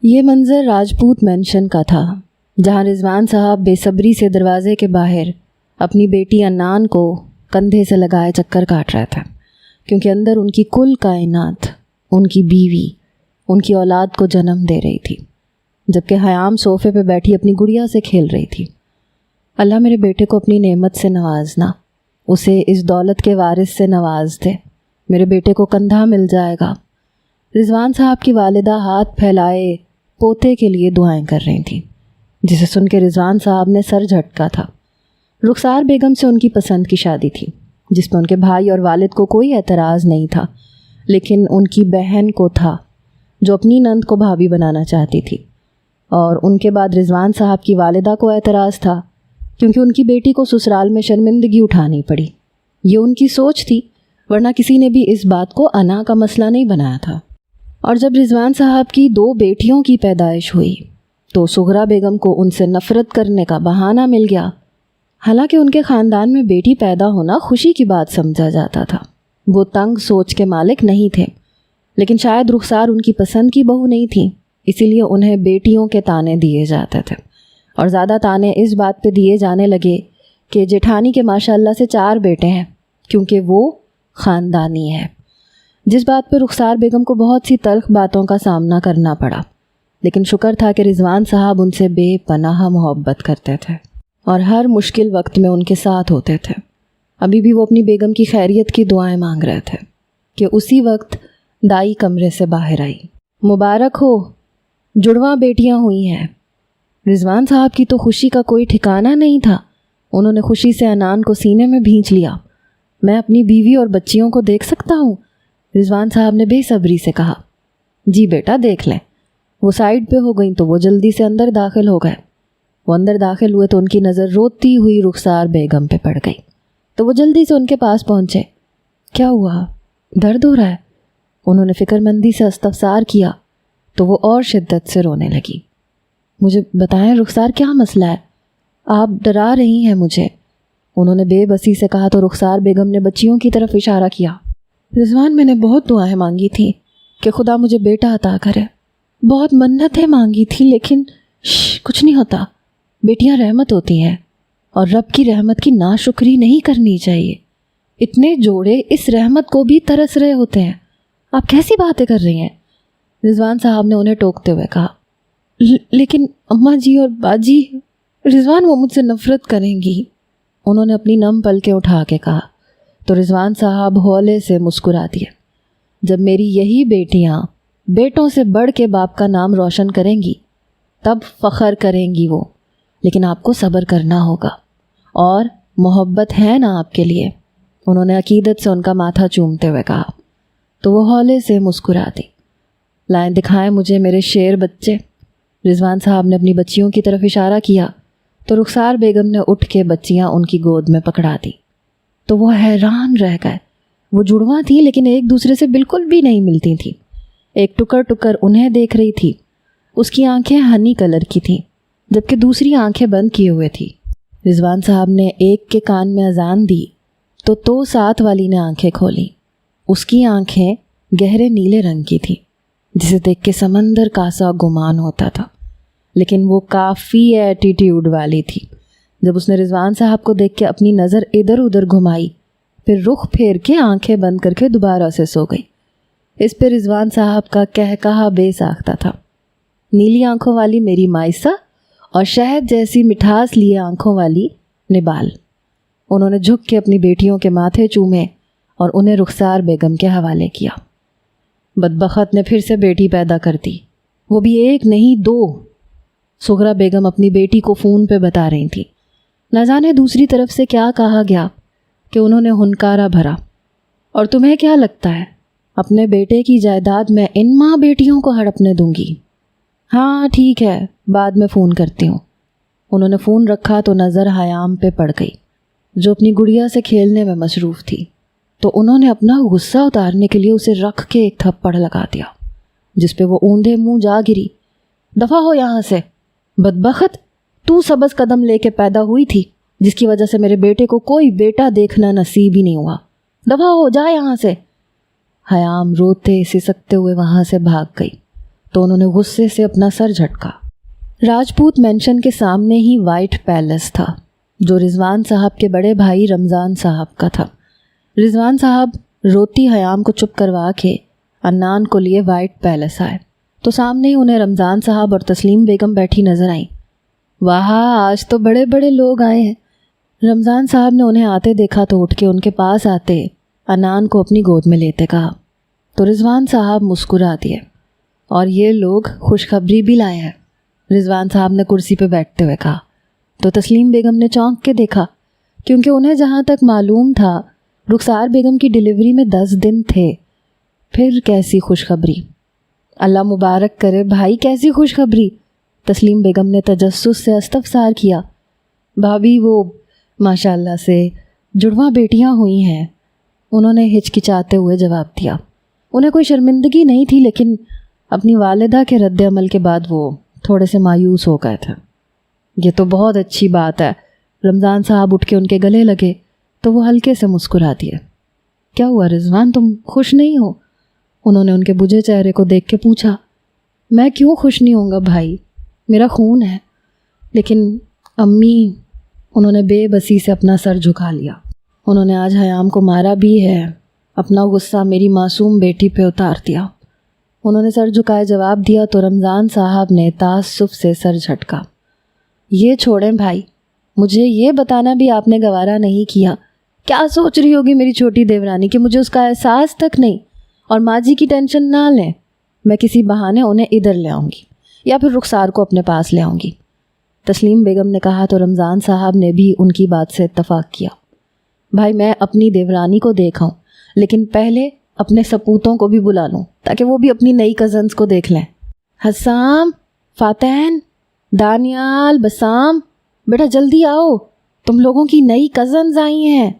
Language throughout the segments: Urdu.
یہ منظر راجپوت مینشن کا تھا، جہاں رضوان صاحب بے صبری سے دروازے کے باہر اپنی بیٹی انان کو کندھے سے لگائے چکر کاٹ رہا تھا، کیونکہ اندر ان کی کل کائنات، ان کی بیوی، ان کی اولاد کو جنم دے رہی تھی، جبکہ حیام صوفے پہ بیٹھی اپنی گڑیا سے کھیل رہی تھی۔ اللہ میرے بیٹے کو اپنی نعمت سے نوازنا، اسے اس دولت کے وارث سے نواز دے، میرے بیٹے کو کندھا مل جائے گا۔ رضوان صاحب کی والدہ ہاتھ پھیلائے پوتے کے لیے دعائیں کر رہی تھیں، جسے سن کے رضوان صاحب نے سر جھٹکا تھا۔ رخسار بیگم سے ان کی پسند کی شادی تھی، جس پہ ان کے بھائی اور والد کو کوئی اعتراض نہیں تھا، لیکن ان کی بہن کو تھا، جو اپنی نند کو بھابھی بنانا چاہتی تھی، اور ان کے بعد رضوان صاحب کی والدہ کو اعتراض تھا، کیونکہ ان کی بیٹی کو سسرال میں شرمندگی اٹھانی پڑی۔ یہ ان کی سوچ تھی، ورنہ کسی نے بھی اس بات کو انا کا مسئلہ نہیں بنایا تھا۔ اور جب رضوان صاحب کی 2 بیٹیوں کی پیدائش ہوئی تو سغرا بیگم کو ان سے نفرت کرنے کا بہانہ مل گیا۔ حالانکہ ان کے خاندان میں بیٹی پیدا ہونا خوشی کی بات سمجھا جاتا تھا، وہ تنگ سوچ کے مالک نہیں تھے، لیکن شاید رخسار ان کی پسند کی بہو نہیں تھی، اسی لیے انہیں بیٹیوں کے تانے دیے جاتے تھے، اور زیادہ تانے اس بات پہ دیے جانے لگے کہ جیٹھانی کے ماشاءاللہ سے 4 بیٹے ہیں، کیونکہ وہ خاندانی ہے، جس بات پہ رخسار بیگم کو بہت سی تلخ باتوں کا سامنا کرنا پڑا۔ لیکن شکر تھا کہ رضوان صاحب ان سے بے پناہ محبت کرتے تھے اور ہر مشکل وقت میں ان کے ساتھ ہوتے تھے۔ ابھی بھی وہ اپنی بیگم کی خیریت کی دعائیں مانگ رہے تھے کہ اسی وقت دائی کمرے سے باہر آئی۔ مبارک ہو، جڑواں بیٹیاں ہوئی ہیں۔ رضوان صاحب کی تو خوشی کا کوئی ٹھکانہ نہیں تھا، انہوں نے خوشی سے انان کو سینے میں بھینچ لیا۔ میں اپنی بیوی اور بچیوں کو دیکھ سکتا ہوں؟ رضوان صاحب نے بے صبری سے کہا۔ جی بیٹا دیکھ لیں۔ وہ سائڈ پہ ہو گئیں تو وہ جلدی سے اندر داخل ہو گئے۔ وہ اندر داخل ہوئے تو ان کی نظر روتی ہوئی رخسار بیگم پہ پڑ گئی، تو وہ جلدی سے ان کے پاس پہنچے۔ کیا ہوا؟ درد ہو رہا ہے؟ انہوں نے فکر مندی سے استفسار کیا تو وہ اور شدت سے رونے لگی۔ مجھے بتائیں رخسار، کیا مسئلہ ہے؟ آپ ڈرا رہی ہیں مجھے، انہوں نے بے بسی سے کہا تو رخسار بیگم نے بچیوں کی طرف اشارہ کیا۔ رضوان، میں نے بہت دعائیں مانگی تھیں کہ خدا مجھے بیٹا عطا کرے، بہت منتیں مانگی تھی، لیکن کچھ نہیں ہوتا۔ بیٹیاں رحمت ہوتی ہیں اور رب کی رحمت کی ناشکری نہیں کرنی چاہیے۔ اتنے جوڑے اس رحمت کو بھی ترس رہے ہوتے ہیں، آپ کیسی باتیں کر رہی ہیں؟ رضوان صاحب نے انہیں ٹوکتے ہوئے کہا۔ لیکن اماں جی اور باجی، رضوان وہ مجھ سے نفرت کریں گی، انہوں نے اپنی نم پلکیں اٹھا کے کہا تو رضوان صاحب ہولے سے مسکرا دیا۔ جب میری یہی بیٹیاں بیٹوں سے بڑھ کے باپ کا نام روشن کریں گی تب فخر کریں گی وہ، لیکن آپ کو صبر کرنا ہوگا، اور محبت ہے نا آپ کے لیے، انہوں نے عقیدت سے ان کا ماتھا چومتے ہوئے کہا تو وہ ہولے سے مسکرا دی۔ لائیں دکھائیں مجھے میرے شیر بچے، رضوان صاحب نے اپنی بچیوں کی طرف اشارہ کیا تو رخسار بیگم نے اٹھ کے بچیاں ان کی گود میں پکڑا دی تو وہ حیران رہ گئے۔ وہ جڑواں تھیں لیکن ایک دوسرے سے بالکل بھی نہیں ملتی تھیں۔ ایک ٹکر ٹکر انہیں دیکھ رہی تھی، اس کی آنکھیں ہنی کلر کی تھیں جبکہ دوسری آنکھیں بند کیے ہوئے تھی۔ رضوان صاحب نے ایک کے کان میں اذان دی تو ساتھ والی نے آنکھیں کھولی، اس کی آنکھیں گہرے نیلے رنگ کی تھیں جسے دیکھ کے سمندر کا سا گمان ہوتا تھا، لیکن وہ کافی ایٹیٹیوڈ والی تھی۔ جب اس نے رضوان صاحب کو دیکھ کے اپنی نظر ادھر ادھر گھمائی، پھر رخ پھیر کے آنکھیں بند کر کے دوبارہ سے سو گئی۔ اس پہ رضوان صاحب کا کہا بے ساختہ تھا۔ نیلی آنکھوں والی میری مائسہ اور شہد جیسی مٹھاس لیے آنکھوں والی نبال، انہوں نے جھک کے اپنی بیٹیوں کے ماتھے چومے اور انہیں رخسار بیگم کے حوالے کیا۔ بدبخت نے پھر سے بیٹی پیدا کر دی، وہ بھی 1 نہیں 2۔ سغرا بیگم اپنی بیٹی کو فون پہ بتا رہی تھی۔ نہ جانے دوسری طرف سے کیا کہا گیا کہ انہوں نے ہنکارا بھرا، اور تمہیں کیا لگتا ہے اپنے بیٹے کی جائیداد میں ان ماں بیٹیوں کو ہڑپنے دوں گی؟ ہاں ٹھیک ہے، بعد میں فون کرتی ہوں۔ انہوں نے فون رکھا تو نظر حیام پہ پڑ گئی جو اپنی گڑیا سے کھیلنے میں مصروف تھی، تو انہوں نے اپنا غصہ اتارنے کے لیے اسے رکھ کے ایک تھپڑ لگا دیا، جس پہ وہ اوندھے منہ جا گری۔ دفع ہو یہاں سے بدبخت، تو سبز قدم لے کے پیدا ہوئی تھی جس کی وجہ سے میرے بیٹے کو کوئی بیٹا دیکھنا نصیب ہی نہیں ہوا، دفع ہو جا یہاں سے۔ حیام روتے سسکتے ہوئے وہاں سے بھاگ گئی تو انہوں نے غصے سے اپنا سر جھٹکا۔ راجپوت مینشن کے سامنے ہی وائٹ پیلس تھا جو رضوان صاحب کے بڑے بھائی رمضان صاحب کا تھا۔ رضوان صاحب روتی حیام کو چپ کروا کے عدنان کو لیے وائٹ پیلس آئے تو سامنے ہی انہیں رمضان صاحب اور تسلیم بیگم بیٹھی نظر آئیں۔ واہ، آج تو بڑے بڑے لوگ آئے ہیں۔ رمضان صاحب نے انہیں آتے دیکھا تو اٹھ کے ان کے پاس آتے عدنان کو اپنی گود میں لیتے کہا تو رضوان صاحب مسکرا دیے، اور یہ لوگ خوشخبری بھی لائے ہیں۔ رضوان صاحب نے کرسی پہ بیٹھتے ہوئے کہا تو تسلیم بیگم نے چونک کے دیکھا، کیونکہ انہیں جہاں تک معلوم تھا رخسار بیگم کی ڈیلیوری میں 10 دن تھے۔ پھر کیسی خوشخبری؟ اللہ مبارک کرے بھائی، کیسی خوشخبری؟ تسلیم بیگم نے تجسس سے استفسار کیا۔ بھابھی، وہ ماشاءاللہ سے جڑواں بیٹیاں ہوئی ہیں، انہوں نے ہچکچاتے ہوئے جواب دیا۔ انہیں کوئی شرمندگی نہیں تھی، لیکن اپنی والدہ کے رد عمل کے بعد وہ تھوڑے سے مایوس ہو گئے تھے۔ یہ تو بہت اچھی بات ہے۔ رمضان صاحب اٹھ کے ان کے گلے لگے تو وہ ہلکے سے مسکرا دیے۔ کیا ہوا رضوان، تم خوش نہیں ہو؟ انہوں نے ان کے بجھے چہرے کو دیکھ کے پوچھا۔ میں کیوں خوش نہیں ہوں گا بھائی، میرا خون ہے۔ لیکن امی، انہوں نے بے بسی سے اپنا سر جھکا لیا۔ انہوں نے آج حیام کو مارا بھی ہے، اپنا غصہ میری معصوم بیٹی پہ اتار دیا۔ انہوں نے سر جھکائے جواب دیا تو رمضان صاحب نے تعصب سے سر جھٹکا۔ یہ چھوڑیں بھائی، مجھے یہ بتانا بھی آپ نے گوارا نہیں کیا، کیا سوچ رہی ہوگی میری چھوٹی دیورانی کہ مجھے اس کا احساس تک نہیں؟ اور ماں جی کی ٹینشن نہ لیں، میں کسی بہانے انہیں ادھر لے آؤں گی یا پھر رخسار کو اپنے پاس لے آؤں گی، تسلیم بیگم نے کہا تو رمضان صاحب نے بھی ان کی بات سے اتفاق کیا۔ بھائی، میں اپنی دیورانی کو دیکھاؤں، لیکن پہلے اپنے سپوتوں کو بھی بلا لوں تاکہ وہ بھی اپنی نئی کزنز کو دیکھ لیں۔ حسام، فاتن، دانیال، بسام، بیٹا جلدی آؤ، تم لوگوں کی نئی کزنز آئی ہیں۔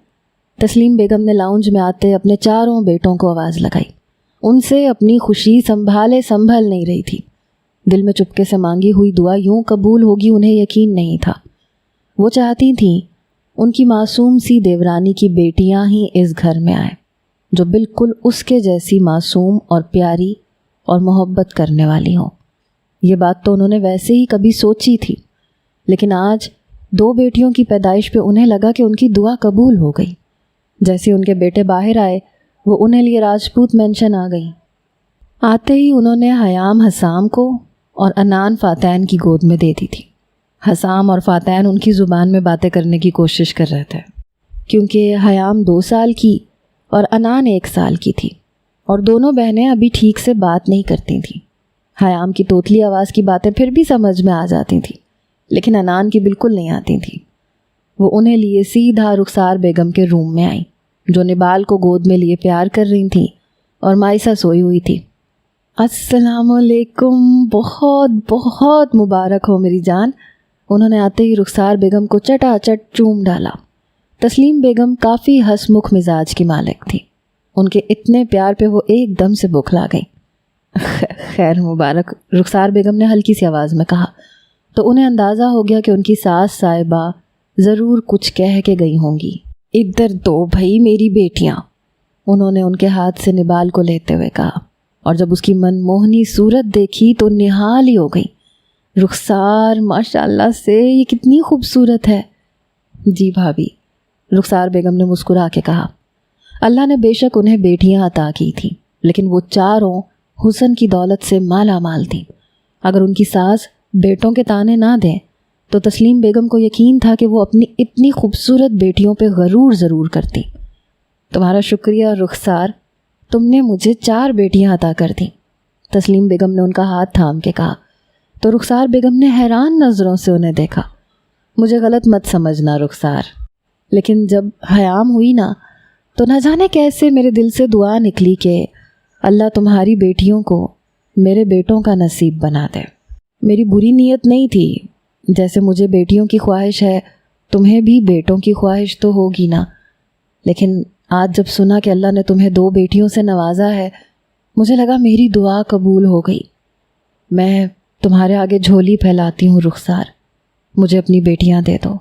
تسلیم بیگم نے لاؤنج میں آتے اپنے چاروں بیٹوں کو آواز لگائی۔ ان سے اپنی خوشی سنبھل نہیں رہی تھی۔ دل میں چپکے سے مانگی ہوئی دعا یوں قبول ہوگی انہیں یقین نہیں تھا۔ وہ چاہتی تھیں ان کی معصوم سی دیورانی کی بیٹیاں ہی اس گھر میں آئیں، جو بالکل اس کے جیسی معصوم اور پیاری اور محبت کرنے والی ہوں۔ یہ بات تو انہوں نے ویسے ہی کبھی سوچی تھی، لیکن آج 2 بیٹیوں کی پیدائش پہ انہیں لگا کہ ان کی دعا قبول ہو گئی۔ جیسے ان کے بیٹے باہر آئے، وہ انہیں لیے راجپوت مینشن آ گئیں۔ آتے ہی انہوں نے حیام حسام کو اور عدنان فاتن کی گود میں دے دی تھی۔ حسام اور فاتن ان کی زبان میں باتیں کرنے کی کوشش کر رہے تھے، کیونکہ حیام 2 سال کی اور عدنان 1 سال کی تھی، اور دونوں بہنیں ابھی ٹھیک سے بات نہیں کرتی تھیں۔ حیام کی توتلی آواز کی باتیں پھر بھی سمجھ میں آ جاتی تھیں، لیکن عدنان کی بالکل نہیں آتی تھیں۔ وہ انہیں لیے سیدھا رخسار بیگم کے روم میں آئیں، جو نبال کو گود میں لیے پیار کر رہی تھیں، اور مائسہ سوئی ہوئی تھی۔ السلام علیکم، بہت بہت مبارک ہو میری جان۔ انہوں نے آتے ہی رخسار بیگم کو چٹا چٹ چوم ڈالا۔ تسلیم بیگم کافی ہنس مکھ مزاج کی مالک تھی، ان کے اتنے پیار پہ وہ ایک دم سے بوکھلا گئیں۔ خیر مبارک، رخسار بیگم نے ہلکی سی آواز میں کہا تو انہیں اندازہ ہو گیا کہ ان کی ساس صاحبہ ضرور کچھ کہہ کے گئی ہوں گی۔ ادھر دو بھائی میری بیٹیاں، انہوں نے ان کے ہاتھ سے نبال کو لیتے ہوئے کہا، اور جب اس کی من موہنی صورت دیکھی تو نہال ہی ہو گئی۔ رخسار، ماشاءاللہ سے یہ کتنی خوبصورت ہے۔ جی بھابھی، رخسار بیگم نے مسکرا کے کہا۔ اللہ نے بے شک انہیں بیٹیاں عطا کی تھیں، لیکن وہ چاروں حسن کی دولت سے مالا مال تھیں۔ اگر ان کی ساس بیٹوں کے تانے نہ دیں تو تسلیم بیگم کو یقین تھا کہ وہ اپنی اتنی خوبصورت بیٹیوں پہ غرور ضرور کرتی۔ تمہارا شکریہ رخسار، تم نے مجھے 4 بیٹیاں عطا کر دیں، تسلیم بیگم نے ان کا ہاتھ تھام کے کہا تو رخسار بیگم نے حیران نظروں سے انہیں دیکھا۔ مجھے غلط مت سمجھنا رخسار، لیکن جب حیام ہوئی نا تو نہ جانے کیسے میرے دل سے دعا نکلی کہ اللہ تمہاری بیٹیوں کو میرے بیٹوں کا نصیب بنا دے۔ میری بری نیت نہیں تھی، جیسے مجھے بیٹیوں کی خواہش ہے تمہیں بھی بیٹوں کی خواہش تو ہوگی نا، لیکن آج جب سنا کہ اللہ نے تمہیں 2 بیٹیوں سے نوازا ہے، مجھے لگا میری دعا قبول ہو گئی۔ میں تمہارے آگے جھولی پھیلاتی ہوں رخسار، مجھے اپنی بیٹیاں دے دو۔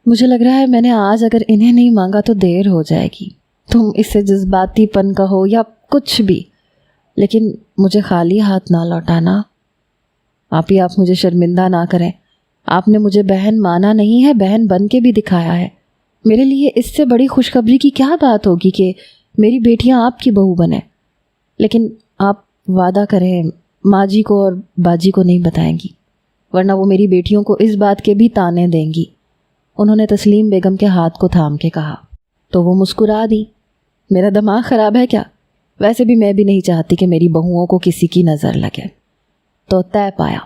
مجھے لگ رہا ہے میں نے آج اگر انہیں نہیں مانگا تو دیر ہو جائے گی۔ تم اس سے جذباتی پن کہو یا کچھ بھی، لیکن مجھے خالی ہاتھ نہ لوٹانا۔ آپ مجھے شرمندہ نہ کریں، آپ نے مجھے بہن مانا نہیں ہے، بہن بن کے بھی دکھایا ہے۔ میرے لیے اس سے بڑی خوشخبری کی کیا بات ہوگی کہ میری بیٹیاں آپ کی بہو بنیں، لیکن آپ وعدہ کریں ماں جی کو اور باجی کو نہیں بتائیں گی، ورنہ وہ میری بیٹیوں کو اس بات کے بھی تانے دیں گی۔ انہوں نے تسلیم بیگم کے ہاتھ کو تھام کے کہا تو وہ مسکرا دی۔ میرا دماغ خراب ہے کیا؟ ویسے بھی میں بھی نہیں چاہتی کہ میری بہوؤں کو کسی کی نظر لگے۔ تو طے پایا،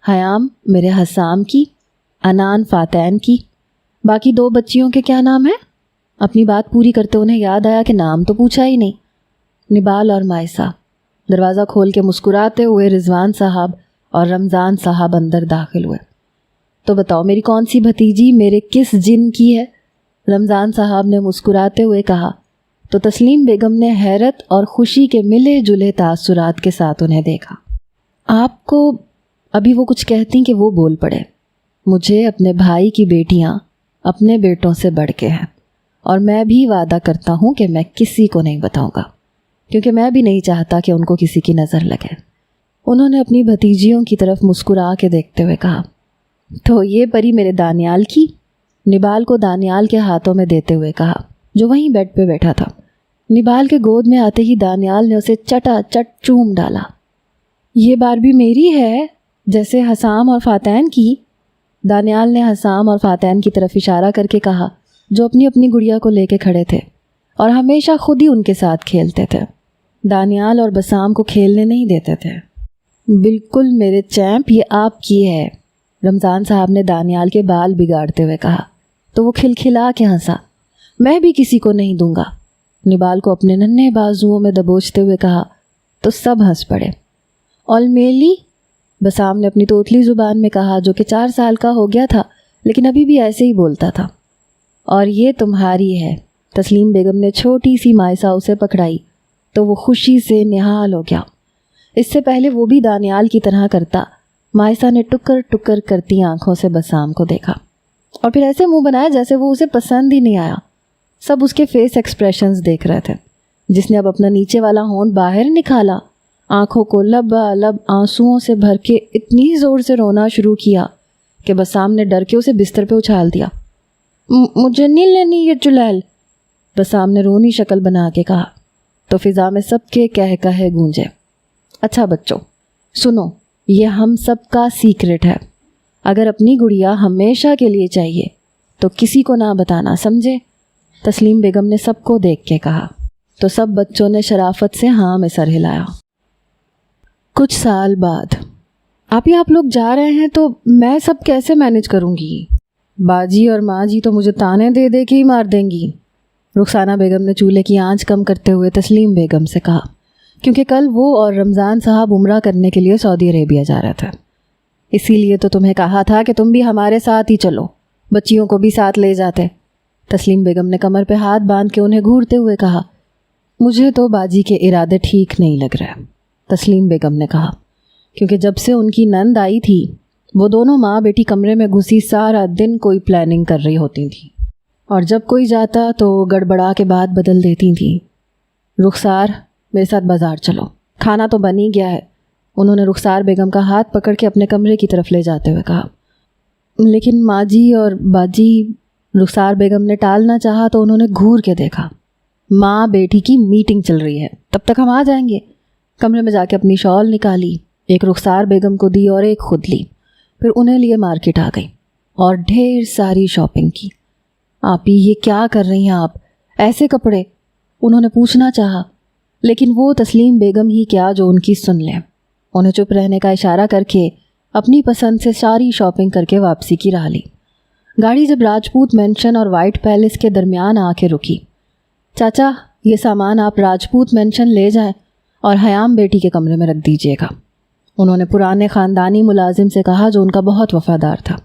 حیام میرے حسام کی، انان فاتین کی، باقی 2 بچیوں کے کیا نام ہیں؟ اپنی بات پوری کرتے انہیں یاد آیا کہ نام تو پوچھا ہی نہیں۔ نبال اور مائسہ۔ دروازہ کھول کے مسکراتے ہوئے رضوان صاحب اور رمضان صاحب اندر داخل ہوئے۔ تو بتاؤ میری کون سی بھتیجی میرے کس جن کی ہے؟ رمضان صاحب نے مسکراتے ہوئے کہا تو تسلیم بیگم نے حیرت اور خوشی کے ملے جلے تاثرات کے ساتھ انہیں دیکھا۔ آپ کو ابھی وہ کچھ کہتی کہ وہ بول پڑے۔ مجھے اپنے بھائی کی بیٹیاں اپنے بیٹوں سے بڑھ کے ہیں، اور میں بھی وعدہ کرتا ہوں کہ میں کسی کو نہیں بتاؤں گا، کیونکہ میں بھی نہیں چاہتا کہ ان کو کسی کی نظر لگے۔ انہوں نے اپنی بھتیجیوں کی طرف مسکرا کے دیکھتے ہوئے کہا تو یہ پری میرے دانیال کی؟ نبال کو دانیال کے ہاتھوں میں دیتے ہوئے کہا جو وہیں بیڈ پہ بیٹھا تھا۔ نبال کے گود میں آتے ہی دانیال نے اسے چٹا چٹ چوم ڈالا۔ یہ باربی میری ہے جیسے حسام اور فاتین کی؟ دانیال نے حسام اور فاتین کی طرف اشارہ کر کے کہا جو اپنی اپنی گڑیا کو لے کے کھڑے تھے اور ہمیشہ خود ہی ان کے ساتھ کھیلتے تھے۔ دانیال اور بسام کو کھیلنے نہیں دیتے تھے۔ بالکل میرے چیمپ، یہ آپ کی ہے، رمضان صاحب نے دانیال کے بال بگاڑتے ہوئے کہا تو وہ کھلکھلا کے ہنسا۔ میں بھی کسی کو نہیں دوں گا، نبال کو اپنے ننھے بازوؤں میں دبوچتے ہوئے کہا تو سب ہنس پڑے۔ المیلی، بسام نے اپنی توتلی زبان میں کہا جو کہ 4 سال کا ہو گیا تھا لیکن ابھی بھی ایسے ہی بولتا تھا۔ اور یہ تمہاری ہے۔ تسلیم بیگم نے چھوٹی سی مائسہ اسے پکڑائی تو وہ خوشی سے نہال ہو گیا۔ اس سے پہلے وہ بھی دانیال کی طرح کرتا۔ مائسہ نے ٹکر ٹکر کرتی آنکھوں سے بسام کو دیکھا اور پھر ایسے منہ بنایا جیسے وہ اسے پسند ہی نہیں آیا۔ سب اس کے فیس ایکسپریشنز دیکھ رہے تھے۔ جس نے اب اپنا نیچے والا ہونٹ باہر نکالا، آنکھوں کو لب آنسوؤں سے بھر کے اتنی زور سے رونا شروع کیا کہ بسام نے ڈر کے اسے بستر پہ اچھال دیا۔ مجھے نہیں لینی یہ چلیل، بسام نے رونی شکل بنا کے کہا تو فضا میں سب کے کہے گونجے۔ اچھا بچوں سنو، یہ ہم سب کا سیکرٹ ہے۔ اگر اپنی گڑیا ہمیشہ کے لیے چاہیے تو کسی کو نہ بتانا، سمجھے؟ تسلیم بیگم نے سب کو دیکھ کے کہا تو سب بچوں نے شرافت سے ہاں میں سر ہلایا۔ کچھ سال بعد آپ لوگ جا رہے ہیں تو میں سب کیسے مینج کروں گی؟ باجی اور ماں جی تو مجھے تانے دے دے کے ہی مار دیں گی، رخسانہ بیگم نے چولہے کی آنچ کم کرتے ہوئے تسلیم بیگم سے کہا، کیونکہ کل وہ اور رمضان صاحب عمرہ کرنے کے لیے سعودی عربیہ جا رہا تھا۔ اسی لیے تو تمہیں کہا تھا کہ تم بھی ہمارے ساتھ ہی چلو، بچیوں کو بھی ساتھ لے جاتے۔ تسلیم بیگم نے کمر پہ ہاتھ باندھ کے انہیں گھورتے ہوئے کہا مجھے تو باجی کے ارادے ٹھیک نہیں لگ رہے، تسلیم بیگم نے کہا، کیونکہ جب سے ان کی نند آئی تھی وہ دونوں ماں بیٹی کمرے میں گھسی سارا دن کوئی پلاننگ کر رہی ہوتی تھیں، اور جب کوئی جاتا تو گڑبڑا کے بات بدل دیتی تھیں۔ رخسار میرے ساتھ بازار چلو، کھانا تو بن ہی گیا ہے، انہوں نے رخسار بیگم کا ہاتھ پکڑ کے اپنے کمرے کی طرف لے جاتے ہوئے کہا۔ لیکن ماں جی اور باجی، رخسار بیگم نے ٹالنا چاہا تو انہوں نے گھور کے دیکھا۔ ماں بیٹی کی میٹنگ چل رہی ہے، تب تک ہم آ جائیں گے۔ کمرے میں جا کے اپنی شال نکالی، ایک رخسار بیگم کو دی اور ایک خود لی، پھر انہیں لیے مارکیٹ آ گئی اور ڈھیر ساری شاپنگ کی۔ آپ ہی یہ کیا کر رہی ہیں آپ، ایسے کپڑے؟ انہوں نے پوچھنا چاہا، لیکن وہ تسلیم بیگم ہی کیا جو ان کی سن لیں۔ انہیں چپ رہنے کا اشارہ کر کے اپنی پسند سے ساری شاپنگ کر کے واپسی کی راہ لی۔ گاڑی جب راجپوت مینشن اور وائٹ پیلس کے درمیان آ کے رکی۔ چاچا یہ سامان آپ راجپوت مینشن لے جائیں اور حیام بیٹی کے کمرے میں رکھ دیجیے گا، انہوں نے پرانے خاندانی ملازم سے کہا جو ان کا بہت وفادار تھا۔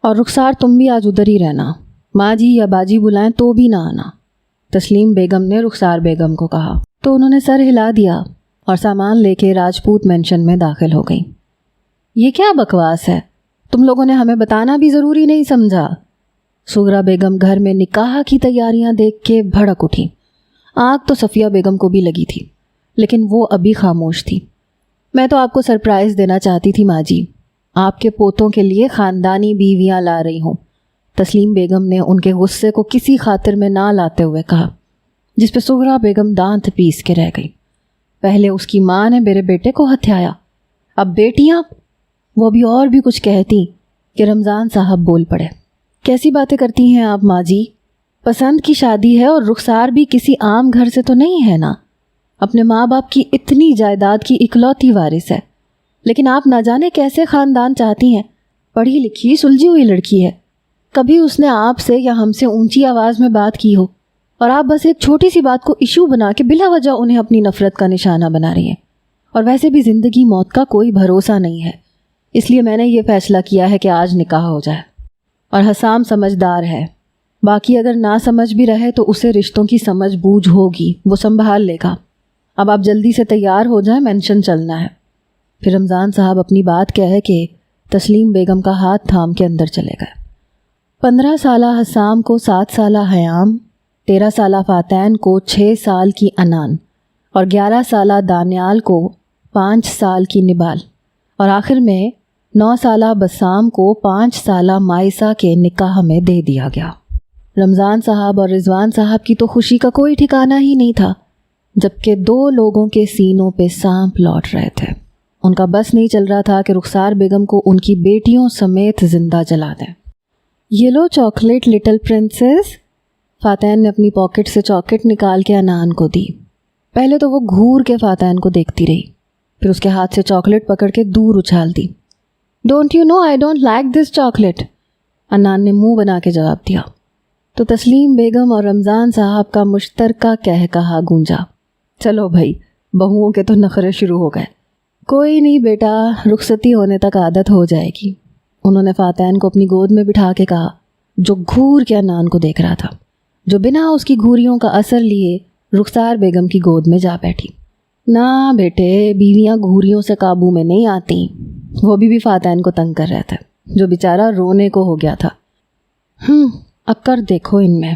اور رخسار تم بھی آج ادھر ہی رہنا، ماں جی یا باجی بلائیں تو بھی نہ آنا، تسلیم بیگم نے رخسار بیگم کو کہا تو انہوں نے سر ہلا دیا اور سامان لے کے راجپوت مینشن میں داخل ہو گئی۔ یہ کیا بکواس ہے، تم لوگوں نے ہمیں بتانا بھی ضروری نہیں سمجھا؟ سغرا بیگم گھر میں نکاح کی تیاریاں دیکھ کے بھڑک اٹھی۔ آنکھ تو صفیہ بیگم کو بھی لگی تھی، لیکن وہ ابھی خاموش تھی۔ میں تو آپ کو سرپرائز دینا چاہتی تھی ماں جی، آپ کے پوتوں کے لیے خاندانی بیویاں لا رہی ہوں، تسلیم بیگم نے ان کے غصے کو کسی خاطر میں نہ لاتے ہوئے کہا، جس پہ سغرا بیگم دانت پیس کے رہ گئی۔ پہلے اس کی ماں نے میرے بیٹے کو ہتھیایا، اب بیٹیاں؟ وہ بھی اور بھی کچھ کہتی کہ رمضان صاحب بول پڑے، کیسی باتیں کرتی ہیں آپ ماں جی؟ پسند کی شادی ہے اور رخسار بھی کسی عام گھر سے تو نہیں ہے نا، اپنے ماں باپ کی اتنی جائیداد کی اکلوتی وارث ہے، لیکن آپ نہ جانے کیسے خاندان چاہتی ہیں، پڑھی لکھی سلجھی ہوئی لڑکی ہے، کبھی اس نے آپ سے یا ہم سے اونچی آواز میں بات کی ہو، اور آپ بس ایک چھوٹی سی بات کو ایشو بنا کے بلا وجہ انہیں اپنی نفرت کا نشانہ بنا رہی ہیں۔ اور ویسے بھی زندگی موت کا کوئی بھروسہ نہیں ہے، اس لیے میں نے یہ فیصلہ کیا ہے کہ آج نکاح ہو جائے۔ اور حسام سمجھدار ہے، باقی اگر نہ سمجھ بھی رہے تو اسے رشتوں کی سمجھ بوجھ ہوگی، وہ سنبھال لے گا۔ اب آپ جلدی سے تیار ہو جائیں، مینشن چلنا ہے۔ پھر رمضان صاحب اپنی بات کہہ کے تسلیم بیگم کا ہاتھ تھام کے اندر چلے گئے۔ 15 سالہ حسام کو 7 سالہ حیام، 13 سالہ فاتین کو 6 سال کی انان، اور 11 سالہ دانیال کو 5 سال کی نبال، اور آخر میں 9 سالہ بسام کو 5 سالہ مائسہ کے نکاح میں دے دیا گیا۔ رمضان صاحب اور رضوان صاحب کی تو خوشی کا کوئی ٹھکانہ ہی نہیں تھا، جبکہ 2 لوگوں کے سینوں پہ سانپ لوٹ رہے تھے۔ ان کا بس نہیں چل رہا تھا کہ رخسار بیگم کو ان کی بیٹیوں سمیت زندہ جلا دیں۔ یہ لو چاکلیٹ لٹل پرنسس، فاتین نے اپنی پاکٹ سے چاکلیٹ نکال کے انان کو دی۔ پہلے تو وہ گھور کے فاتین کو دیکھتی رہی، پھر اس کے ہاتھ سے چاکلیٹ پکڑ کے دور اچھال دی۔ Don't you know I don't like this chocolate, انان نے منہ بنا کے جواب دیا۔ تو تسلیم بیگم اور رمضان صاحب کا مشترکہ کہہ کہا گونجا، چلو بھائی، بہوؤں کے تو نخرے شروع ہو گئے، کوئی نہیں بیٹا، رخصتی ہونے تک عادت ہو جائے گی۔ انہوں نے فاتین کو اپنی گود میں بٹھا کے کہا، جو گھور کے انان کو دیکھ رہا تھا، جو بنا اس کی گھوریوں کا اثر لیے رخسار بیگم کی گود میں جا بیٹھی۔ نہ بیٹے، بیویاں گھوریوں سے قابو میں نہیں آتی۔ وہ بھی فاتین کو تنگ کر رہے تھے، جو بیچارہ رونے کو ہو گیا تھا۔ اکر دیکھو ان میں،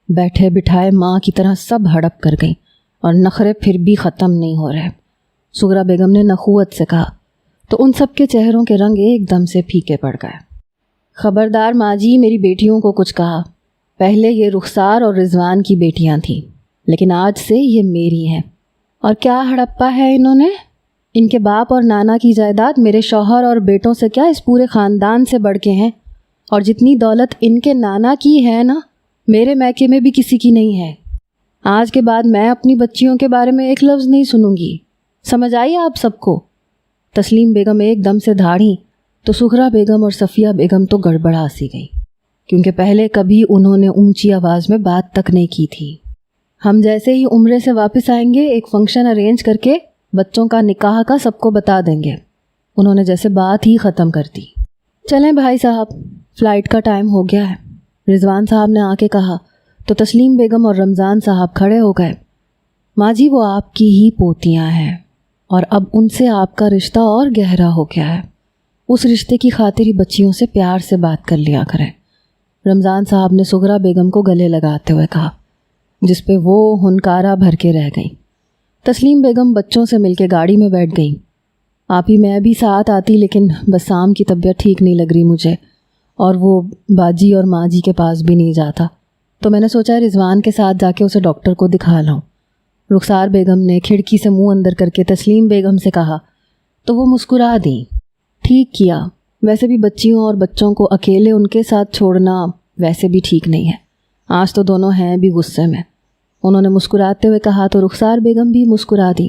بیٹھے بٹھائے ماں کی طرح سب ہڑپ کر گئیں، اور نخرے پھر بھی ختم نہیں ہو رہے، سغرا بیگم نے نخوت سے کہا۔ تو ان سب کے چہروں کے رنگ ایک دم سے پھیکے پڑ گئے۔ خبردار ماں جی، میری بیٹیوں کو کچھ کہا، پہلے یہ رخسار اور رضوان کی بیٹیاں تھیں، لیکن آج سے یہ میری ہیں۔ اور کیا ہڑپا ہے انہوں نے؟ ان کے باپ اور نانا کی جائیداد میرے شوہر اور بیٹوں سے کیا اس پورے خاندان سے بڑھ کے ہیں، اور جتنی دولت ان کے نانا کی ہے نا، میرے میکے میں بھی کسی کی نہیں ہے۔ آج کے بعد میں اپنی بچیوں کے بارے میں ایک لفظ نہیں سنوں گی، سمجھ آئی آپ سب کو؟ تسلیم بیگم ایک دم سے دھاڑی تو سغرا بیگم اور صفیہ بیگم تو گڑبڑا سی گئی، کیونکہ پہلے کبھی انہوں نے اونچی آواز میں بات تک نہیں کی تھی۔ ہم جیسے ہی عمرے سے واپس آئیں گے، ایک فنکشن ارینج کر کے بچوں کا نکاح کا سب کو بتا دیں گے۔ انہوں نے جیسے بات ہی ختم کر دی۔ چلیں بھائی صاحب، فلائٹ کا ٹائم ہو گیا ہے، رضوان صاحب نے آ کے کہا، تو تسلیم بیگم اور رمضان صاحب کھڑے ہو گئے۔ ماں جی، وہ آپ کی ہی پوتیاں ہیں، اور اب ان سے آپ کا رشتہ اور گہرا ہو گیا ہے، اس رشتے کی خاطر ہی بچیوں سے پیار سے بات کر لیا کریں، رمضان صاحب نے سغرا بیگم کو گلے لگاتے ہوئے کہا، جس پہ وہ ہنکارا بھر کے رہ گئیں۔ تسلیم بیگم بچوں سے مل کے گاڑی میں بیٹھ گئیں۔ آپ ہی میں بھی ساتھ آتی، لیکن بسام کی طبیعت ٹھیک نہیں لگ رہی مجھے، اور وہ باجی اور ماں جی کے پاس بھی نہیں جاتا، تو میں نے سوچا رضوان کے ساتھ جا کے اسے ڈاکٹر کو دکھا لاؤں۔ رخسار بیگم نے کھڑکی سے منہ اندر کر کے تسلیم بیگم سے کہا، تو وہ مسکرا دیں۔ ٹھیک کیا، ویسے بھی بچیوں اور بچوں کو اکیلے ان کے ساتھ چھوڑنا ویسے بھی ٹھیک نہیں ہے، آج تو دونوں ہیں بھی غصے میں۔ انہوں نے مسکراتے ہوئے کہا تو رخسار بیگم بھی مسکرا دی۔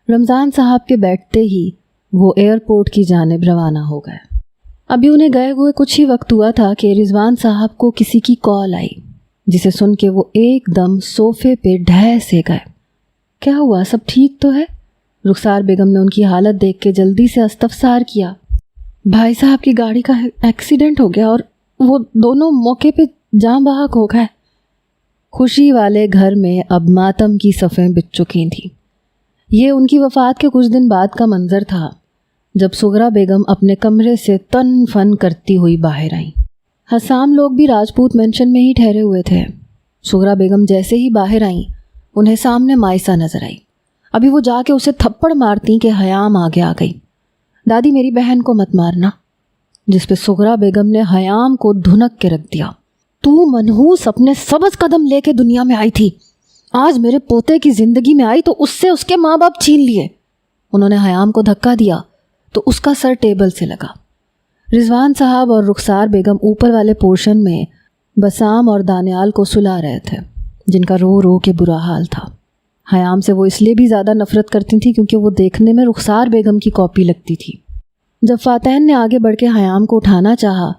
رمضان صاحب کے بیٹھتے ہی وہ ایئرپورٹ کی جانب روانہ ہو گئے۔ ابھی انہیں گئے ہوئے کچھ ہی وقت ہوا تھا کہ رضوان صاحب کو کسی کی کال آئی، جسے سن کے وہ ایک دم صوفے پہ ڈھہ سے گئے۔ کیا ہوا، سب ٹھیک تو ہے؟ رخسار بیگم نے ان کی حالت دیکھ کے جلدی سے استفسار کیا۔ بھائی صاحب کی گاڑی کا ایکسیڈنٹ ہو گیا اور وہ دونوں موقع پہ جاں بحق ہو گئے۔ خوشی والے گھر میں اب ماتم کی صفیں بچ چکی تھیں۔ یہ ان کی وفات کے کچھ دن بعد کا منظر تھا، جب سغرا بیگم اپنے کمرے سے تن فن کرتی ہوئی باہر آئیں۔ حسام لوگ بھی راجپوت مینشن میں ہی ٹھہرے ہوئے تھے۔ سغرا بیگم جیسے ہی باہر آئیں، انہیں سامنے مائسہ نظر آئی۔ ابھی وہ جا کے اسے تھپڑ مارتی کہ حیام آگے آ گئی. دادی میری بہن کو مت مارنا. جس پہ سغرا بیگم نے حیام کو دھنک کے رکھ دیا. تو منحوس اپنے سبز قدم لے کے دنیا میں آئی تھی, آج میرے پوتے کی زندگی میں آئی تو اس سے اس کے ماں باپ چھین لیے. انہوں نے حیام کو دھکا دیا تو اس کا سر ٹیبل سے لگا. رضوان صاحب اور رخسار بیگم اوپر والے پورشن میں بسام اور دانیال کو سلا رہے تھے, جن کا رو رو کے برا حال تھا. حیام سے وہ اس لیے بھی زیادہ نفرت کرتی تھی کیونکہ وہ دیکھنے میں رخسار بیگم کی کاپی لگتی تھی. جب فاتحین نے آگے بڑھ کے حیام کو اٹھانا چاہا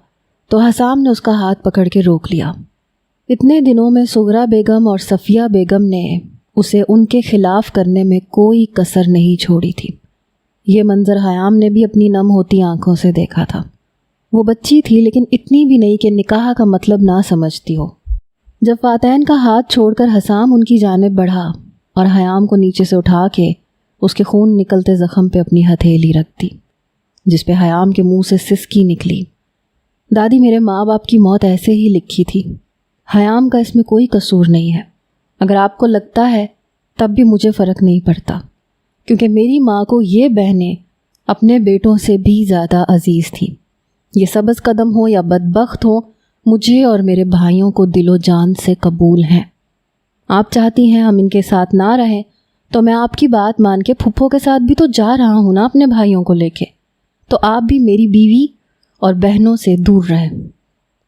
تو حسام نے اس کا ہاتھ پکڑ کے روک لیا. اتنے دنوں میں سغرا بیگم اور صفیہ بیگم نے اسے ان کے خلاف کرنے میں کوئی کسر نہیں چھوڑی تھی. یہ منظر حیام نے بھی اپنی نم ہوتی آنکھوں سے دیکھا تھا. وہ بچی تھی لیکن اتنی بھی نہیں کہ نکاح کا مطلب نہ سمجھتی ہو. جب فاتحین کا ہاتھ چھوڑ کر حسام ان کی جانب بڑھا اور حیام کو نیچے سے اٹھا کے اس کے خون نکلتے زخم پہ اپنی ہتھیلی رکھ دی, جس پہ حیام کے منہ سے سسکی نکلی. دادی میرے ماں باپ کی موت ایسے ہی لکھی تھی, حیام کا اس میں کوئی قصور نہیں ہے. اگر آپ کو لگتا ہے تب بھی مجھے فرق نہیں پڑتا, کیونکہ میری ماں کو یہ بہنیں اپنے بیٹوں سے بھی زیادہ عزیز تھیں. یہ سبز قدم ہو یا بدبخت ہو, مجھے اور میرے بھائیوں کو دل و جان سے قبول ہیں. آپ چاہتی ہیں ہم ان کے ساتھ نہ رہیں تو میں آپ کی بات مان کے پھپھو کے ساتھ بھی تو جا رہا ہوں نا اپنے بھائیوں کو لے کے, تو آپ بھی میری بیوی اور بہنوں سے دور رہیں.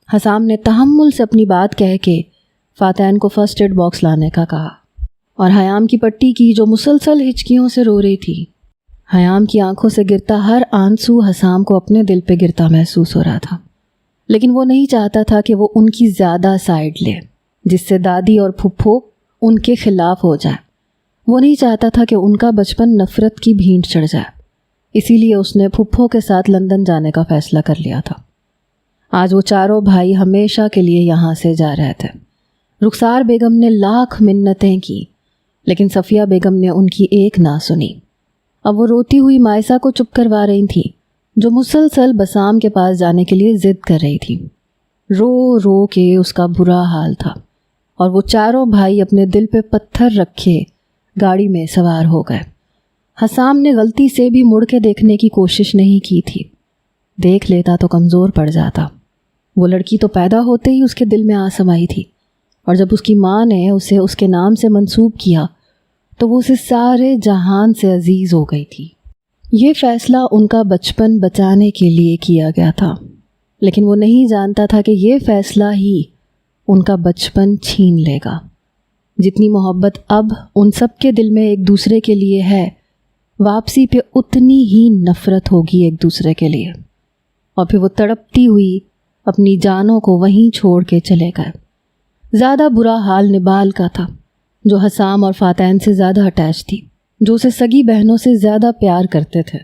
حسام نے تحمل سے اپنی بات کہہ کے فاتحین کو فرسٹ ایڈ باکس لانے کا کہا اور حیام کی پٹی کی جو مسلسل ہچکیوں سے رو رہی تھی. حیام کی آنکھوں سے گرتا ہر آنسو حسام کو اپنے دل پہ گرتا محسوس ہو رہا تھا, لیکن وہ نہیں چاہتا تھا کہ وہ ان کی زیادہ سائیڈ لے جس سے دادی اور پھپھو ان کے خلاف ہو جائے. وہ نہیں چاہتا تھا کہ ان کا بچپن نفرت کی بھینٹ چڑھ جائے. اسی لیے اس نے پھپھو کے ساتھ لندن جانے کا فیصلہ کر لیا تھا. آج وہ چاروں بھائی ہمیشہ کے لیے یہاں سے جا رہے تھے. رخسار بیگم نے لاکھ منتیں کی لیکن صفیہ بیگم نے ان کی ایک نہ سنی. اب وہ روتی ہوئی مائسہ کو چپ کروا رہی تھی جو مسلسل بسام کے پاس جانے کے لیے ضد کر رہی تھی. رو رو کے اس کا برا حال تھا اور وہ چاروں بھائی اپنے دل پہ پتھر رکھے گاڑی میں سوار ہو گئے. حسام نے غلطی سے بھی مڑ کے دیکھنے کی کوشش نہیں کی تھی. دیکھ لیتا تو کمزور پڑ جاتا. وہ لڑکی تو پیدا ہوتے ہی اس کے دل میں آ سمائی تھی, اور جب اس کی ماں نے اسے اس کے نام سے منسوب کیا تو وہ اسے سارے جہان سے عزیز ہو گئی تھی. یہ فیصلہ ان کا بچپن بچانے کے لیے کیا گیا تھا, لیکن وہ نہیں جانتا تھا کہ یہ فیصلہ ہی ان کا بچپن چھین لے گا. جتنی محبت اب ان سب کے دل میں ایک دوسرے کے لیے ہے, واپسی پہ اتنی ہی نفرت ہوگی ایک دوسرے کے لیے. اور پھر وہ تڑپتی ہوئی اپنی جانوں کو وہیں چھوڑ کے چلے گئے. زیادہ برا حال نبال کا تھا جو حسام اور فاتحین سے زیادہ اٹیچ تھی, جو اسے سگی بہنوں سے زیادہ پیار کرتے تھے.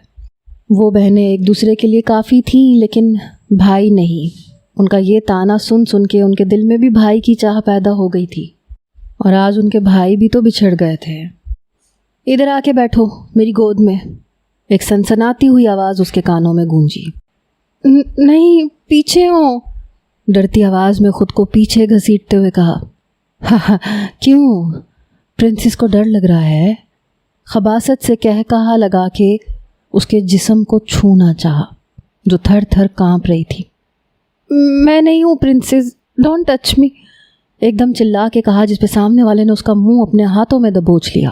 وہ بہنیں ایک دوسرے کے لیے کافی تھیں لیکن بھائی نہیں. ان کا یہ تانا سن سن کے ان کے دل میں بھی بھائی کی چاہ پیدا ہو گئی تھی, اور آج ان کے بھائی بھی تو بچھڑ گئے تھے. ادھر آ کے بیٹھو میری گود میں, ایک سنسناتی ہوئی آواز اس کے کانوں میں گونجی. نہیں پیچھے ہوں, ڈرتی آواز میں خود کو پیچھے گھسیٹتے ہوئے کہا. کیوں, پرنسس کو ڈر لگ رہا ہے؟ خباثت سے کہا لگا کے اس کے جسم کو چھونا چاہا جو تھر تھر کانپ رہی تھی. میں نہیں ہوں پرنسس, ڈونٹ ٹچ می, ایک دم چلا کے کہا, جس پہ سامنے والے نے اس کا منہ اپنے ہاتھوں میں دبوچ لیا.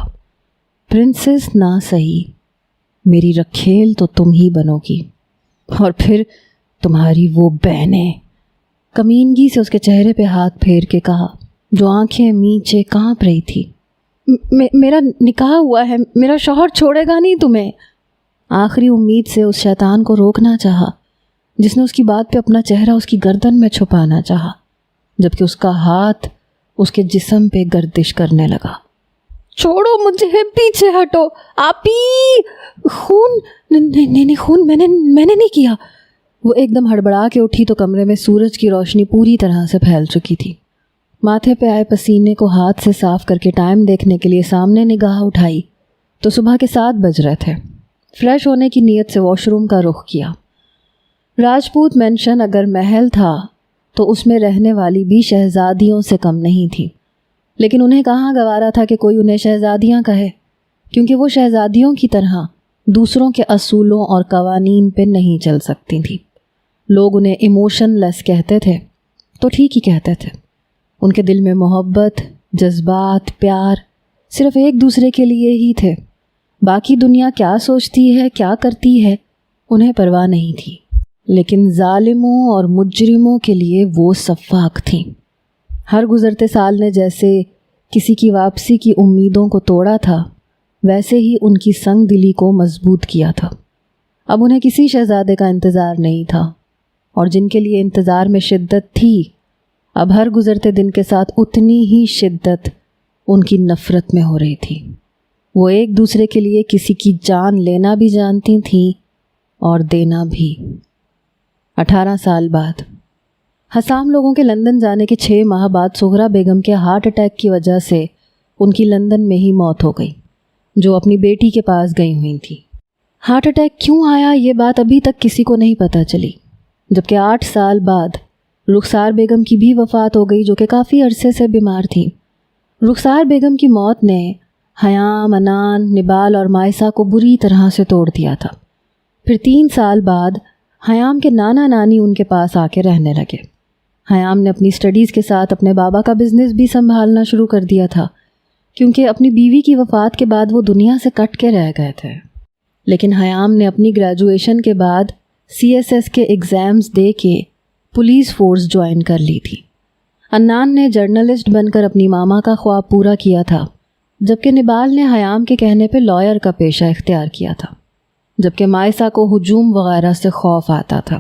پرنسس نہ سہی, میری رکھیل تو تم ہی بنو گی, اور پھر تمہاری وہ بہنیں. کمینگی سے اس کے چہرے پہ ہاتھ پھیر کے کہا جو آنکھیں نیچے کانپ رہی تھی. میرا نکاح ہوا ہے, میرا شوہر چھوڑے گا نہیں تمہیں. آخری امید سے اس شیطان کو روکنا چاہا جس نے اس کی بات پہ اپنا چہرہ اس کی گردن میں چھپانا چاہا, جبکہ اس کا ہاتھ اس کے جسم پہ گردش کرنے لگا. چھوڑو مجھے, پیچھے ہٹو. آپی, خون نہیں, خون میں نے نہیں کیا. وہ ایک دم ہڑبڑا کے اٹھی تو کمرے میں سورج کی روشنی پوری طرح سے پھیل چکی تھی. ماتھے پہ آئے پسینے کو ہاتھ سے صاف کر کے ٹائم دیکھنے کے لیے سامنے نگاہ اٹھائی تو صبح کے 7 بج رہے تھے. فریش ہونے کی نیت سے واش روم کا رخ کیا. راجپوت مینشن اگر محل تھا تو اس میں رہنے والی بھی شہزادیوں سے کم نہیں تھی, لیکن انہیں کہاں گوارا تھا کہ کوئی انہیں شہزادیاں کہے, کیونکہ وہ شہزادیوں کی طرح دوسروں کے اصولوں اور قوانین پہ نہیں چل سکتی تھیں۔ لوگ انہیں ایموشن لیس کہتے تھے تو ٹھیک ہی کہتے تھے۔ ان کے دل میں محبت، جذبات، پیار صرف ایک دوسرے کے لیے ہی تھے۔ باقی دنیا کیا سوچتی ہے، کیا کرتی ہے، انہیں پرواہ نہیں تھی۔ لیکن ظالموں اور مجرموں کے لیے وہ سفاک تھیں۔ ہر گزرتے سال نے جیسے کسی کی واپسی کی امیدوں کو توڑا تھا، ویسے ہی ان کی سنگ دلی کو مضبوط کیا تھا۔ اب انہیں کسی شہزادے کا انتظار نہیں تھا، اور جن کے لیے انتظار میں شدت تھی، اب ہر گزرتے دن کے ساتھ اتنی ہی شدت ان کی نفرت میں ہو رہی تھی۔ وہ ایک دوسرے کے لیے کسی کی جان لینا بھی جانتی تھیں اور دینا بھی۔ 18 سال بعد حسام لوگوں کے لندن جانے کے 6 ماہ بعد سغرا بیگم کے ہارٹ اٹیک کی وجہ سے ان کی لندن میں ہی موت ہو گئی، جو اپنی بیٹی کے پاس گئی ہوئی تھی۔ ہارٹ اٹیک کیوں آیا یہ بات ابھی تک کسی کو نہیں پتہ چلی، جبکہ 8 سال بعد رخسار بیگم کی بھی وفات ہو گئی، جو کہ کافی عرصے سے بیمار تھیں۔ رخسار بیگم کی موت نے حیام، انان، نبال اور مائسہ کو بری طرح سے توڑ دیا تھا۔ پھر 3 سال بعد حیام کے نانا نانی ان کے پاس آ کے رہنے لگے۔ حیام نے اپنی سٹڈیز کے ساتھ اپنے بابا کا بزنس بھی سنبھالنا شروع کر دیا تھا، کیونکہ اپنی بیوی کی وفات کے بعد وہ دنیا سے کٹ کے رہ گئے تھے۔ لیکن حیام نے اپنی گریجویشن کے بعد CSS کے ایگزامز دے کے پولیس فورس جوائن کر لی تھی۔ انان نے جرنلسٹ بن کر اپنی ماما کا خواب پورا کیا تھا، جبکہ نبال نے حیام کے کہنے پہ لائر کا پیشہ اختیار کیا تھا، جبکہ مائسہ کو ہجوم وغیرہ سے خوف آتا تھا،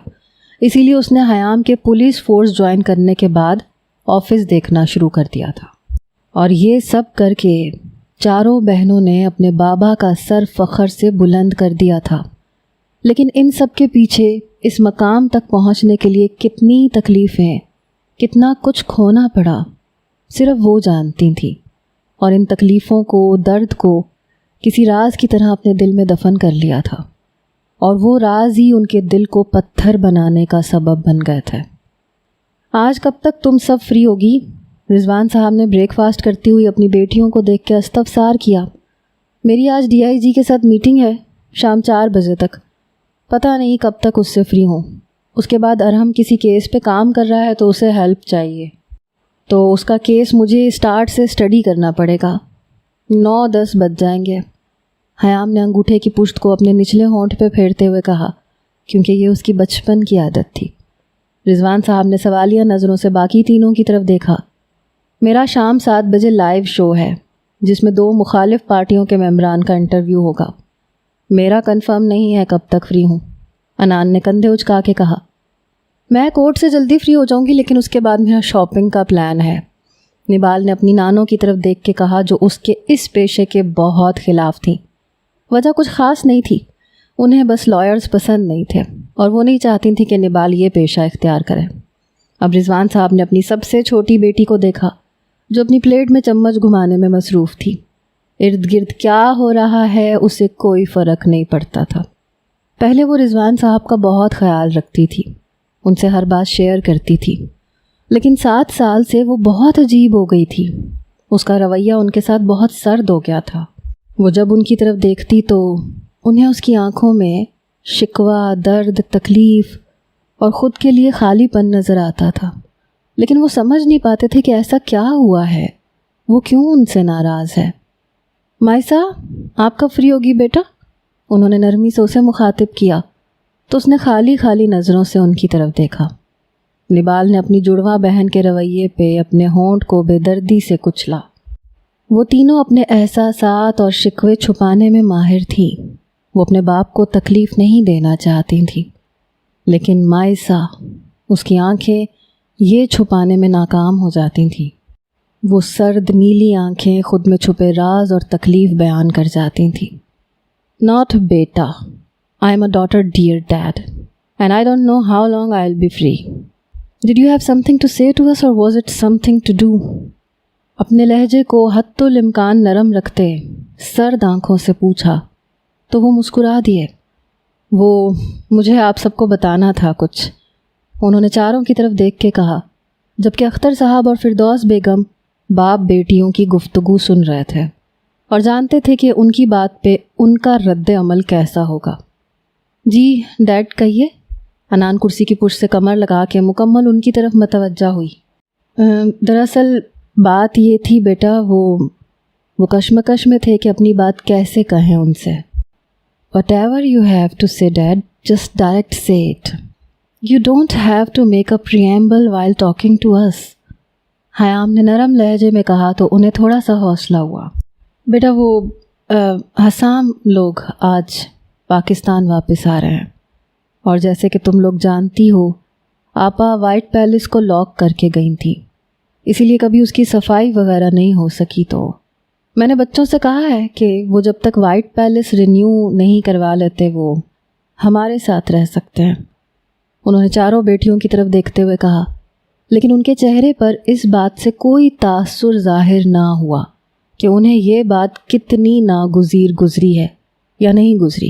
اسی لیے اس نے حیام کے پولیس فورس جوائن کرنے کے بعد آفس دیکھنا شروع کر دیا تھا۔ اور یہ سب کر کے چاروں بہنوں نے اپنے بابا کا سر فخر سے بلند کر دیا تھا۔ لیکن ان سب کے پیچھے اس مقام تک پہنچنے کے لیے کتنی تکلیفیں، کتنا کچھ کھونا پڑا، صرف وہ جانتی تھیں، اور ان تکلیفوں کو، درد کو کسی راز کی طرح اپنے دل میں دفن کر لیا تھا، اور وہ راز ہی ان کے دل کو پتھر بنانے کا سبب بن گئے تھے۔ آج کب تک تم سب فری ہوگی؟ رضوان صاحب نے بریک فاسٹ کرتی ہوئی اپنی بیٹیوں کو دیکھ کے استفسار کیا۔ میری آج DIG کے ساتھ میٹنگ ہے، شام 4 بجے تک، پتہ نہیں کب تک اس سے فری ہوں۔ اس کے بعد ارحم کسی کیس پہ کام کر رہا ہے تو اسے ہیلپ چاہیے، تو اس کا کیس مجھے اسٹارٹ سے اسٹڈی کرنا پڑے گا۔ 9-10 بج جائیں گے۔ حیام نے انگوٹھے کی پشت کو اپنے نچلے ہونٹ پہ پھیرتے ہوئے کہا، کیونکہ یہ اس کی بچپن کی عادت تھی۔ رضوان صاحب نے سوالیہ نظروں سے باقی تینوں کی طرف دیکھا۔ میرا شام 7 بجے لائیو شو ہے، جس میں 2 مخالف پارٹیوں کے ممبران کا انٹرویو ہوگا۔ میرا کنفرم نہیں ہے کب تک فری ہوں۔ انان نے کندھے اچکا کے کہا، میں کورٹ سے جلدی فری ہو جاؤں گی، لیکن اس کے بعد میرا شاپنگ کا پلان ہے۔ نبال نے اپنی نانوں کی طرف دیکھ کے کہا، جو اس کے اس پیشے کے بہت خلاف تھیں۔ وجہ کچھ خاص نہیں تھی، انہیں بس لائرز پسند نہیں تھے، اور وہ نہیں چاہتی تھیں کہ نبال یہ پیشہ اختیار کرے۔ اب رضوان صاحب نے اپنی سب سے چھوٹی بیٹی کو دیکھا، جو اپنی پلیٹ میں چمچ گھمانے میں مصروف تھی۔ ارد گرد کیا ہو رہا ہے اسے کوئی فرق نہیں پڑتا تھا۔ پہلے وہ رضوان صاحب کا بہت خیال رکھتی تھی، ان سے ہر بات شیئر کرتی تھی، لیکن 7 سال سے وہ بہت عجیب ہو گئی تھی۔ اس کا رویہ ان کے ساتھ بہت سرد ہو گیا تھا۔ وہ جب ان کی طرف دیکھتی تو انہیں اس کی آنکھوں میں شکوہ، درد، تکلیف اور خود کے لیے خالی پن نظر آتا تھا، لیکن وہ سمجھ نہیں پاتے تھے کہ ایسا کیا ہوا ہے، وہ کیوں ان سے ناراض ہے۔ مائسہ، آپ کب فری ہوگی بیٹا؟ انہوں نے نرمی سے اسے مخاطب کیا تو اس نے خالی خالی نظروں سے ان کی طرف دیکھا۔ نبال نے اپنی جڑواں بہن کے رویے پہ اپنے ہونٹ کو بے دردی سے کچلا۔ وہ تینوں اپنے احساسات اور شکوے چھپانے میں ماہر تھیں۔ وہ اپنے باپ کو تکلیف نہیں دینا چاہتی تھیں، لیکن مائسہ، اس کی آنکھیں یہ چھپانے میں ناکام ہو جاتی تھیں۔ وہ سرد نیلی آنکھیں خود میں چھپے راز اور تکلیف بیان کر جاتی تھیں۔ Not beta. I am a daughter, dear dad, and I don't know how long I'll be free. Did you have something to say to us or was it something to do? اپنے لہجے کو حد الامکان نرم رکھتے سرد آنکھوں سے پوچھا تو وہ مسکرا دیے۔ وہ مجھے آپ سب کو بتانا تھا کچھ، انہوں نے چاروں کی طرف دیکھ کے کہا، جبکہ اختر صاحب اور فردوس بیگم باپ بیٹیوں کی گفتگو سن رہے تھے۔ اور جانتے تھے کہ ان کی بات پہ ان کا رد عمل کیسا ہوگا۔ جی ڈیڈ کہیے۔ انان کرسی کی پشت سے کمر لگا کے مکمل ان کی طرف متوجہ ہوئی۔ دراصل بات یہ تھی بیٹا، وہ کشمکش میں تھے کہ اپنی بات کیسے کہیں ان سے۔ Whatever you have to say, Dad, just direct say it. You don't have to make a preamble while talking to us. حیام نے نرم لہجے میں کہا تو انہیں تھوڑا سا حوصلہ ہوا۔ بیٹا وہ حسام لوگ آج پاکستان واپس آ رہے ہیں، اور جیسے کہ تم لوگ جانتی ہو آپا وائٹ پیلس کو لاک کر کے گئی تھیں، اسی لیے کبھی اس کی صفائی وغیرہ نہیں ہو سکی، تو میں نے بچوں سے کہا ہے کہ وہ جب تک وائٹ پیلس رینیو نہیں کروا لیتے وہ ہمارے ساتھ رہ سکتے ہیں۔ انہوں نے چاروں بیٹیوں کی طرف دیکھتے ہوئے کہا، لیکن ان کے چہرے پر اس بات سے کوئی تاثر ظاہر نہ ہوا کہ انہیں یہ بات کتنی ناگزیر گزری ہے یا نہیں گزری۔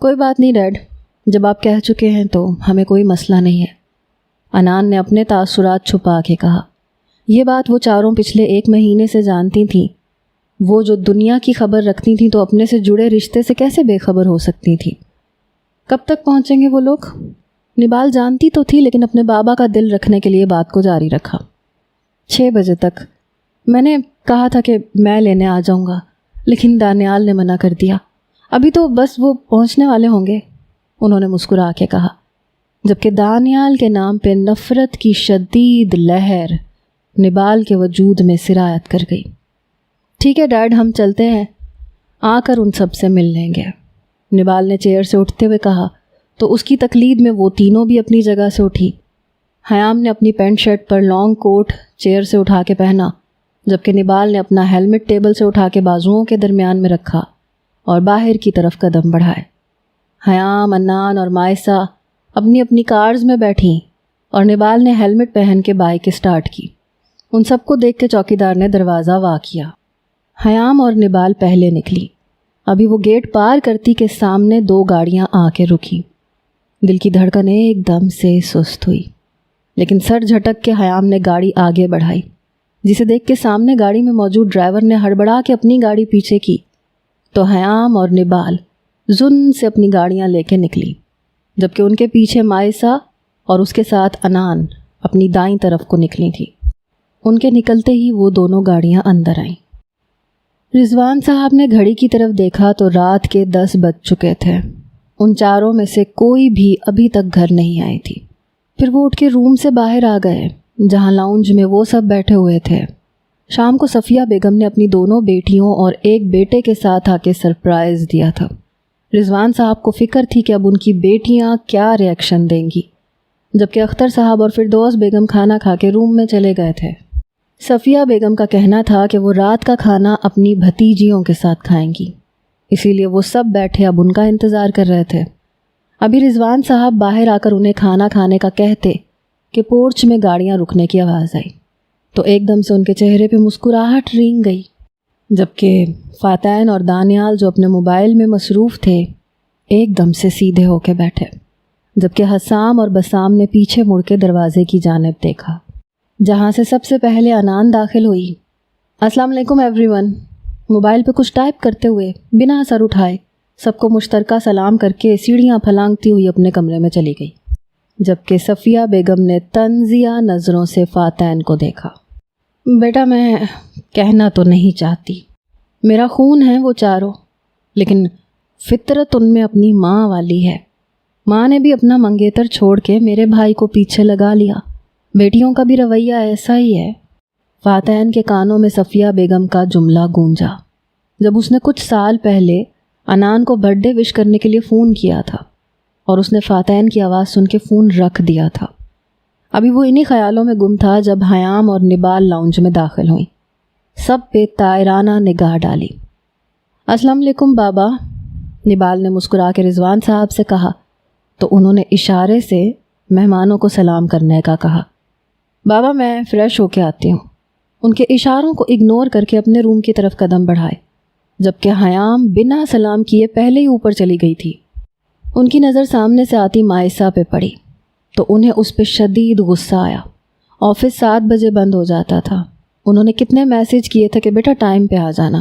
کوئی بات نہیں ڈیڈ، جب آپ کہہ چکے ہیں تو ہمیں کوئی مسئلہ نہیں ہے، انان نے اپنے تاثرات چھپا کے کہا۔ یہ بات وہ چاروں پچھلے 1 مہینے سے جانتی تھیں۔ وہ جو دنیا کی خبر رکھتی تھیں تو اپنے سے جڑے رشتے سے کیسے بے خبر ہو سکتی تھیں؟ کب تک پہنچیں گے وہ لوگ؟ نبال جانتی تو تھی، لیکن اپنے بابا کا دل رکھنے کے لیے بات کو جاری رکھا۔ 6 بجے تک۔ میں نے کہا تھا کہ میں لینے آ جاؤں گا، لیکن دانیال نے منع کر دیا۔ ابھی تو بس وہ پہنچنے والے ہوں گے، انہوں نے مسکرا کے کہا، جبکہ دانیال کے نام پہ نفرت کی شدید لہر نبال کے وجود میں سرایت کر گئی۔ ٹھیک ہے ڈیڈ، ہم چلتے ہیں، آ کر ان سب سے مل لیں گے، نبال نے چیئر سے اٹھتے ہوئے کہا، تو اس کی تقلید میں وہ تینوں بھی اپنی جگہ سے اٹھی۔ حیام نے اپنی پینٹ شرٹ پر لانگ کوٹ چیئر سے اٹھا کے پہنا، جبکہ نبال نے اپنا ہیلمٹ ٹیبل سے اٹھا کے بازوؤں کے درمیان میں رکھا اور باہر کی طرف قدم بڑھائے۔ حیام، انان اور مائسہ اپنی اپنی کارز میں بیٹھیں اور نبال نے ہیلمٹ پہن کے بائک اسٹارٹ کی۔ ان سب کو دیکھ کے چوکیدار نے دروازہ وا کیا۔ حیام اور نبال پہلے نکلی۔ ابھی وہ گیٹ پار کرتی کہ سامنے 2 گاڑیاں آ کے رکی۔ دل کی دھڑکن ایک دم سے سست ہوئی، لیکن سر جھٹک کے حیام نے گاڑی آگے بڑھائی، جسے دیکھ کے سامنے گاڑی میں موجود ڈرائیور نے ہڑبڑا کے اپنی گاڑی پیچھے کی، تو حیام اور نبال زن سے اپنی گاڑیاں لے کے نکلی، جبکہ ان کے پیچھے مائسہ اور اس کے ساتھ انان اپنی دائیں طرف کو نکلی تھی۔ ان کے نکلتے ہی وہ دونوں گاڑیاں اندر آئیں۔ رضوان صاحب نے گھڑی کی طرف دیکھا تو رات کے 10 بج چکے تھے۔ ان چاروں میں سے کوئی بھی ابھی تک گھر نہیں آئی تھی۔ پھر وہ اٹھ کے روم سے باہر آ گئے جہاں لاؤنج میں وہ سب بیٹھے ہوئے تھے۔ شام کو صفیہ بیگم نے اپنی 2 بیٹیوں اور ایک بیٹے کے ساتھ آ کے سرپرائز دیا تھا۔ رضوان صاحب کو فکر تھی کہ اب ان کی بیٹیاں کیا ری ایکشن دیں گی، جبکہ اختر صاحب اور فردوس بیگم کھانا کھا کے روم میں چلے گئے تھے۔ صفیہ بیگم کا کہنا تھا کہ وہ رات کا کھانا اپنی بھتیجیوں کے ساتھ کھائیں گی، اسی لیے وہ سب بیٹھے اب ان کا انتظار کر رہے تھے۔ ابھی رضوان صاحب باہر آ کر انہیں کھانا کھانے کا کہتے کہ پورچ میں گاڑیاں رکنے کی آواز آئی، تو ایک دم سے ان کے چہرے پہ مسکراہٹ رینگ گئی، جبکہ فاتین اور دانیال جو اپنے موبائل میں مصروف تھے ایک دم سے سیدھے ہو کے بیٹھے، جبکہ حسام اور بسام نے پیچھے مڑ کے دروازے کی جانب دیکھا، جہاں سے سب سے پہلے انان داخل ہوئی۔ السلام علیکم ایوری ون، موبائل پہ کچھ ٹائپ کرتے ہوئے بنا سر اٹھائے سب کو مشترکہ سلام کر کے سیڑھیاں پھلانگتی ہوئی اپنے کمرے میں چلی گئی، جبکہ صفیہ بیگم نے طنزیہ نظروں سے فاتین کو دیکھا۔ بیٹا میں کہنا تو نہیں چاہتی، میرا خون ہے وہ چاروں، لیکن فطرت ان میں اپنی ماں والی ہے۔ ماں نے بھی اپنا منگیتر چھوڑ کے میرے بھائی کو پیچھے لگا لیا، بیٹیوں کا بھی رویہ ایسا ہی ہے۔ فاتین کے کانوں میں صفیہ بیگم کا جملہ گونجا جب اس نے کچھ سال پہلے انان کو برتھ ڈے وش کرنے کے لیے فون کیا تھا، اور اس نے فاتین کی آواز سن کے فون رکھ دیا تھا۔ ابھی وہ انہی خیالوں میں گم تھا جب حیام اور نبال لاؤنج میں داخل ہوئیں، سب پہ طائرانہ نگاہ ڈالی۔ السلام علیکم بابا، نبال نے مسکرا کے رضوان صاحب سے کہا، تو انہوں نے اشارے سے مہمانوں کو سلام کرنے کا کہا۔ بابا میں فریش ہو کے آتی ہوں۔ ان کے اشاروں کو اگنور کر کے اپنے روم کی طرف قدم بڑھائے، جبکہ حیام بنا سلام کیے پہلے ہی اوپر چلی گئی تھی۔ ان کی نظر سامنے سے آتی مائسہ پہ پڑی تو انہیں اس پہ شدید غصہ آیا۔ آفس 7 بجے بند ہو جاتا تھا۔ انہوں نے کتنے میسج کیے تھے کہ بیٹا ٹائم پہ آ جانا،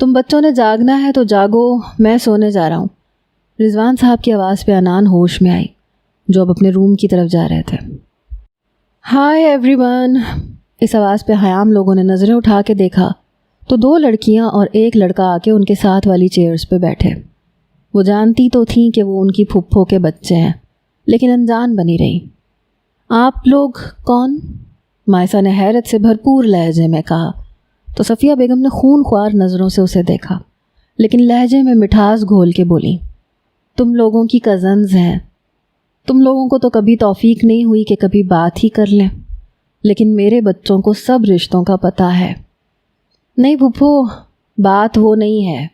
تم بچوں نے جاگنا ہے تو جاگو، میں سونے جا رہا ہوں۔ رضوان صاحب کی آواز پہ انان ہوش میں آئی جو اب اپنے روم کی طرف جا رہے تھے۔ ہائے ایوری ون۔ اس آواز پہ حیام لوگوں نے نظریں اٹھا کے دیکھا تو 2 لڑکیاں اور 1 لڑکا آ کے ان کے ساتھ والی چیئرز پہ بیٹھے۔ وہ جانتی تو تھیں کہ وہ ان کی پھپھو کے بچے ہیں، لیکن انجان بنی رہی۔ آپ لوگ کون؟ مائسہ نے حیرت سے بھرپور لہجے میں کہا تو صفیہ بیگم نے خون خوار نظروں سے اسے دیکھا، لیکن لہجے میں مٹھاس گھول کے بولی، تم لوگوں کی کزنز ہیں۔ تم لوگوں کو تو کبھی توفیق نہیں ہوئی کہ کبھی بات ہی کر لیں، لیکن میرے بچوں کو سب رشتوں کا پتہ ہے۔ نہیں پھپھو، بات وہ نہیں ہے۔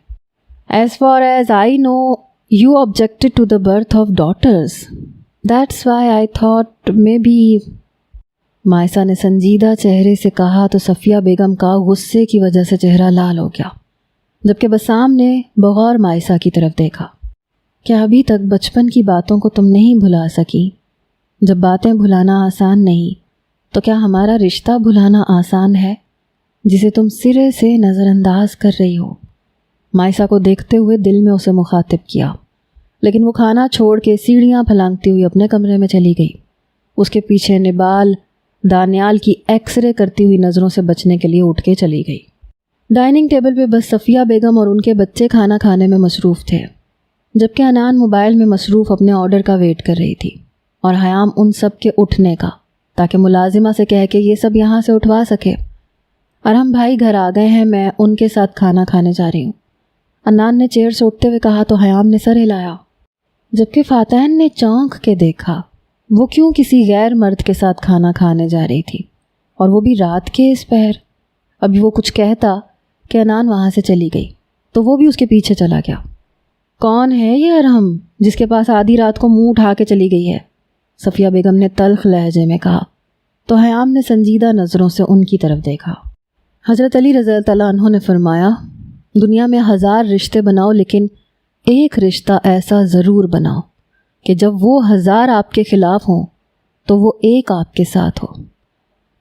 As far as I know, you objected to the birth of daughters. That's why I thought maybe… مائسہ نے سنجیدہ چہرے سے کہا تو صفیہ بیگم کا غصے کی وجہ سے چہرہ لال ہو گیا، جبکہ بسام نے بغور مائسہ کی طرف دیکھا۔ کیا ابھی تک بچپن کی باتوں کو تم نہیں بھلا سکی؟ جب باتیں بھلانا آسان نہیں تو کیا ہمارا رشتہ بھلانا آسان ہے جسے تم سرے سے نظر انداز کر رہی ہو؟ مائسہ کو دیکھتے ہوئے دل میں اسے مخاطب کیا، لیکن وہ کھانا چھوڑ کے سیڑھیاں پھلانگتی ہوئی اپنے کمرے میں چلی گئی۔ اس کے پیچھے نبال دانیال کی ایکس رے کرتی ہوئی نظروں سے بچنے کے لیے اٹھ کے چلی گئی۔ ڈائننگ ٹیبل پہ بس صفیہ بیگم اور ان کے بچے کھانا کھانے میں مصروف تھے، جبکہ انان موبائل میں مصروف اپنے آرڈر کا ویٹ کر رہی تھی، اور حیام ان سب کے اٹھنے کا، تاکہ ملازمہ سے کہہ کے یہ سب یہاں سے اٹھوا سکے۔ ارحم بھائی گھر آ گئے ہیں، میں ان کے ساتھ کھانا کھانے جا رہی ہوں، انان نے چیئر سے اٹھتے ہوئے کہا تو حیام نے سر ہلایا، جبکہ فاتحین نے چونک کے دیکھا وہ کیوں کسی غیر مرد کے ساتھ کھانا کھانے جا رہی تھی، اور وہ بھی رات کے اس پہر۔ ابھی وہ کچھ کہتا کہ انان وہاں سے چلی گئی تو وہ بھی اس کے پیچھے چلا گیا۔ کون ہے یہ ارحم جس کے پاس آدھی رات کو منہ اٹھا کے چلی گئی ہے؟ صفیہ بیگم نے تلخ لہجے میں کہا تو حیام نے سنجیدہ نظروں سے ان کی طرف دیکھا۔ حضرت علی رضی اللہ عنہ نے فرمایا، دنیا میں 1000 رشتے بناؤ لیکن ایک رشتہ ایسا ضرور بناؤ کہ جب وہ 1000 آپ کے خلاف ہوں تو وہ ایک آپ کے ساتھ ہو۔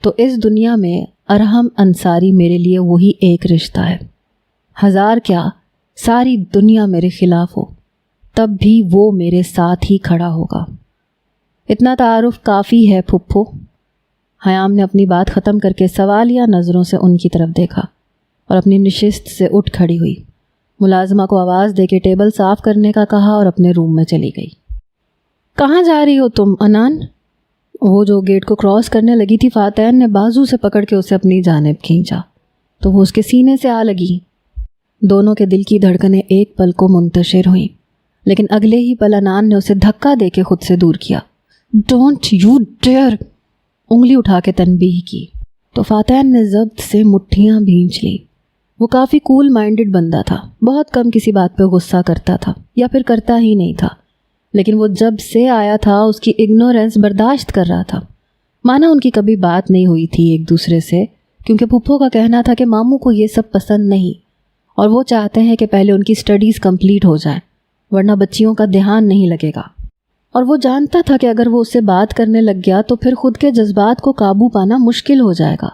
تو اس دنیا میں ارحم انصاری میرے لیے وہی ایک رشتہ ہے۔ 1000 کیا، ساری دنیا میرے خلاف ہو تب بھی وہ میرے ساتھ ہی کھڑا ہوگا۔ اتنا تعارف کافی ہے پھپھو۔ حیام نے اپنی بات ختم کر کے سوالیہ نظروں سے ان کی طرف دیکھا اور اپنی نشست سے اٹھ کھڑی ہوئی، ملازمہ کو آواز دے کے ٹیبل صاف کرنے کا کہا اور اپنے روم میں چلی گئی۔ کہاں جا رہی ہو تم انان؟ وہ جو گیٹ کو کراس کرنے لگی تھی، فاتحین نے بازو سے پکڑ کے اسے اپنی جانب کھینچا تو وہ اس کے سینے سے آ لگی۔ دونوں کے دل کی دھڑکنیں ایک پل کو منتشر ہوئیں، لیکن اگلے ہی پل انان نے اسے دھکا دے کے خود سے دور کیا۔ ڈونٹ یو ڈیئر، انگلی اٹھا کے تنبیہ کی تو فاتحین نے ضبط سے مٹھیاں بھینچ لیں۔ وہ کافی کول مائنڈڈ بندہ تھا، بہت کم کسی بات پہ غصہ کرتا تھا یا پھر کرتا ہی نہیں تھا، لیکن وہ جب سے آیا تھا اس کی اگنورنس برداشت کر رہا تھا۔ مانا ان کی کبھی بات نہیں ہوئی تھی ایک دوسرے سے، کیونکہ پھپھو کا کہنا تھا کہ ماموں کو یہ سب پسند نہیں اور وہ چاہتے ہیں کہ پہلے ان کی سٹڈیز کمپلیٹ ہو جائیں، ورنہ بچیوں کا دھیان نہیں لگے گا۔ اور وہ جانتا تھا کہ اگر وہ اس سے بات کرنے لگ گیا تو پھر خود کے جذبات کو قابو پانا مشکل ہو جائے گا،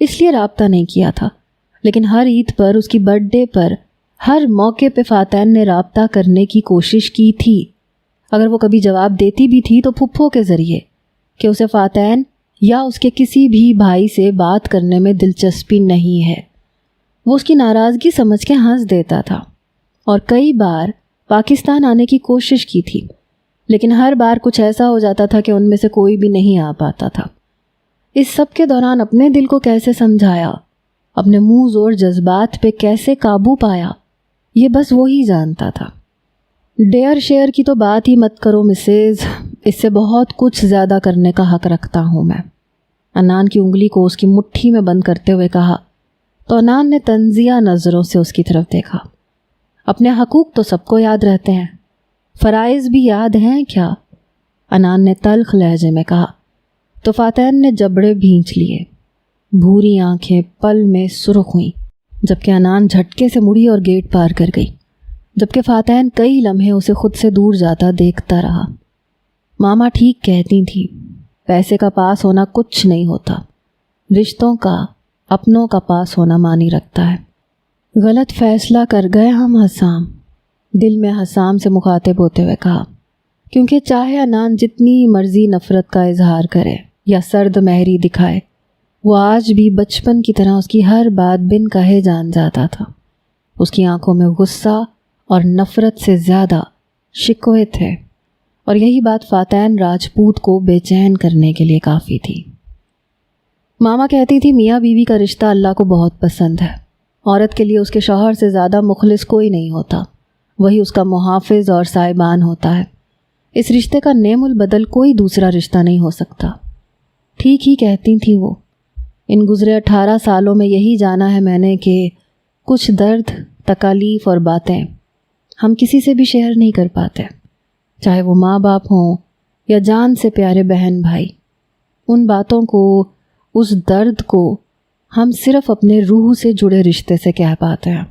اس لیے رابطہ نہیں کیا تھا۔ لیکن ہر عید پر، اس کی برتھ ڈے پر، ہر موقع پہ فاتحین نے رابطہ کرنے کی کوشش کی تھی۔ اگر وہ کبھی جواب دیتی بھی تھی تو پھپھو کے ذریعے کہ اسے فاتحین یا اس کے کسی بھی بھائی سے بات کرنے میں دلچسپی نہیں ہے۔ وہ اس کی ناراضگی سمجھ کے ہنس دیتا تھا اور کئی بار پاکستان آنے کی کوشش کی تھی، لیکن ہر بار کچھ ایسا ہو جاتا تھا کہ ان میں سے کوئی بھی نہیں آ پاتا تھا۔ اس سب کے دوران اپنے دل کو کیسے سمجھایا، اپنے منہ زور جذبات پہ کیسے قابو پایا، یہ بس وہی جانتا تھا۔ ڈیئر شیئر کی تو بات ہی مت کرو مسز، اس سے بہت کچھ زیادہ کرنے کا حق رکھتا ہوں میں، انان کی انگلی کو اس کی مٹھی میں بند کرتے ہوئے کہا تو انان نے تنزیہ نظروں سے اس کی طرف دیکھا۔ اپنے حقوق تو سب کو یاد رہتے ہیں، فرائض بھی یاد ہیں کیا؟ انان نے تلخ لہجے میں کہا تو فاتحین نے جبڑے بھینچ لیے۔ بھوری آنکھیں پل میں سرخ ہوئیں جبکہ انان جھٹکے سے مڑی اور گیٹ پار کر گئی، جبکہ فاتحین کئی لمحے اسے خود سے دور جاتا دیکھتا رہا۔ ماما ٹھیک کہتی تھی، پیسے کا پاس ہونا کچھ نہیں ہوتا، رشتوں کا، اپنوں کا پاس ہونا معنی رکھتا ہے۔ غلط فیصلہ کر گئے ہم حسام، دل میں حسام سے مخاطب ہوتے ہوئے کہا، کیونکہ چاہے انان جتنی مرضی نفرت کا اظہار کرے یا سرد مہری دکھائے، وہ آج بھی بچپن کی طرح اس کی ہر بات بن کہے جان جاتا تھا۔ اس کی آنکھوں میں غصہ اور نفرت سے زیادہ شکوے تھے، اور یہی بات فاتین راجپوت کو بے چین کرنے کے لیے کافی تھی۔ ماما کہتی تھی میاں بیوی کا رشتہ اللہ کو بہت پسند ہے۔ عورت کے لیے اس کے شوہر سے زیادہ مخلص کوئی نہیں ہوتا، وہی اس کا محافظ اور سائبان ہوتا ہے۔ اس رشتے کا نعم البدل کوئی دوسرا رشتہ نہیں ہو سکتا۔ ٹھیک ہی کہتی تھی وہ۔ ان گزرے 18 سالوں میں یہی جانا ہے میں نے کہ کچھ درد، تکالیف اور باتیں ہم کسی سے بھی شیئر نہیں کر پاتے، چاہے وہ ماں باپ ہوں یا جان سے پیارے بہن بھائی۔ ان باتوں کو، اس درد کو ہم صرف اپنے روح سے جڑے رشتے سے کہہ پاتے ہیں،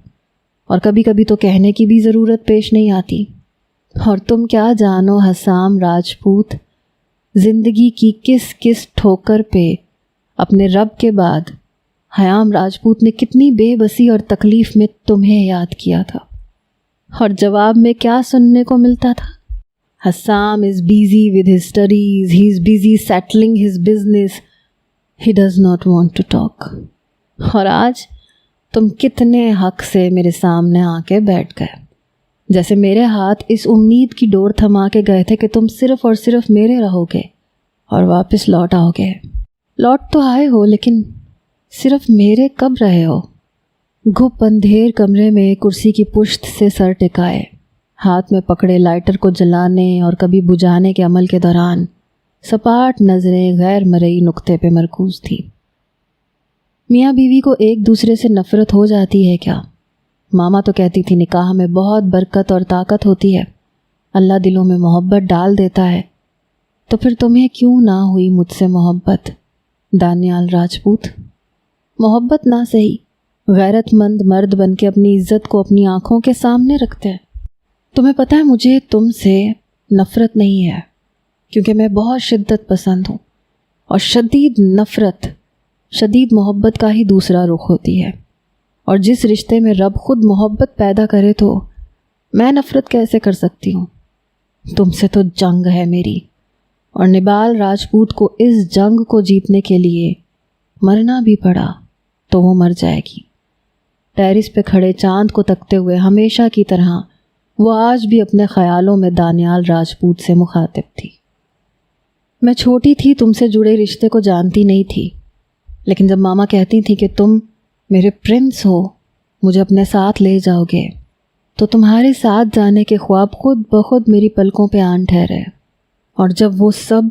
اور کبھی کبھی تو کہنے کی بھی ضرورت پیش نہیں آتی۔ اور تم کیا جانو حسام راجپوت، زندگی کی کس کس ٹھوکر پہ اپنے رب کے بعد حیام راجپوت نے کتنی بے بسی اور تکلیف میں تمہیں یاد کیا تھا، اور جواب میں کیا سننے کو ملتا تھا؟ Hussam is busy with his studies, he is busy settling his business, he does not want to talk۔ اور آج تم کتنے حق سے میرے سامنے آ کے بیٹھ گئے، جیسے میرے ہاتھ اس امید کی ڈور تھما کے گئے تھے کہ تم صرف اور صرف میرے رہو گے اور واپس لوٹ آؤ گے۔ لوٹ تو آئے ہو، لیکن صرف میرے کب رہے ہو؟ گھپ اندھیر کمرے میں کرسی کی پشت سے سر ٹکائے، ہاتھ میں پکڑے لائٹر کو جلانے اور کبھی بجھانے کے عمل کے دوران سپاٹ نظریں غیر مرئی نقطے پہ مرکوز تھی۔ میاں بیوی کو ایک دوسرے سے نفرت ہو جاتی ہے کیا؟ ماما تو کہتی تھی نکاح میں بہت برکت اور طاقت ہوتی ہے، اللہ دلوں میں محبت ڈال دیتا ہے۔ تو پھر تمہیں کیوں نہ ہوئی مجھ سے محبت دانیال راجپوت؟ محبت نہ صحیح، غیرت مند مرد بن کے اپنی عزت کو اپنی آنکھوں کے سامنے رکھتے ہیں۔ تمہیں پتہ ہے مجھے تم سے نفرت نہیں ہے، کیونکہ میں بہت شدت پسند ہوں، اور شدید نفرت شدید محبت کا ہی دوسرا رخ ہوتی ہے۔ اور جس رشتے میں رب خود محبت پیدا کرے تو میں نفرت کیسے کر سکتی ہوں؟ تم سے تو جنگ ہے میری، اور نبال راجپوت کو اس جنگ کو جیتنے کے لیے مرنا بھی پڑا تو وہ مر جائے گی۔ ٹیرس پہ کھڑے چاند کو تکتے ہوئے ہمیشہ کی طرح وہ آج بھی اپنے خیالوں میں دانیال راجپوت سے مخاطب تھی۔ میں چھوٹی تھی، تم سے جڑے رشتے کو جانتی نہیں تھی، لیکن جب ماما کہتی تھی کہ تم میرے پرنس ہو، مجھے اپنے ساتھ لے جاؤ گے، تو تمہارے ساتھ جانے کے خواب خود بخود میری پلکوں پہ آن ٹھہرے۔ اور جب وہ سب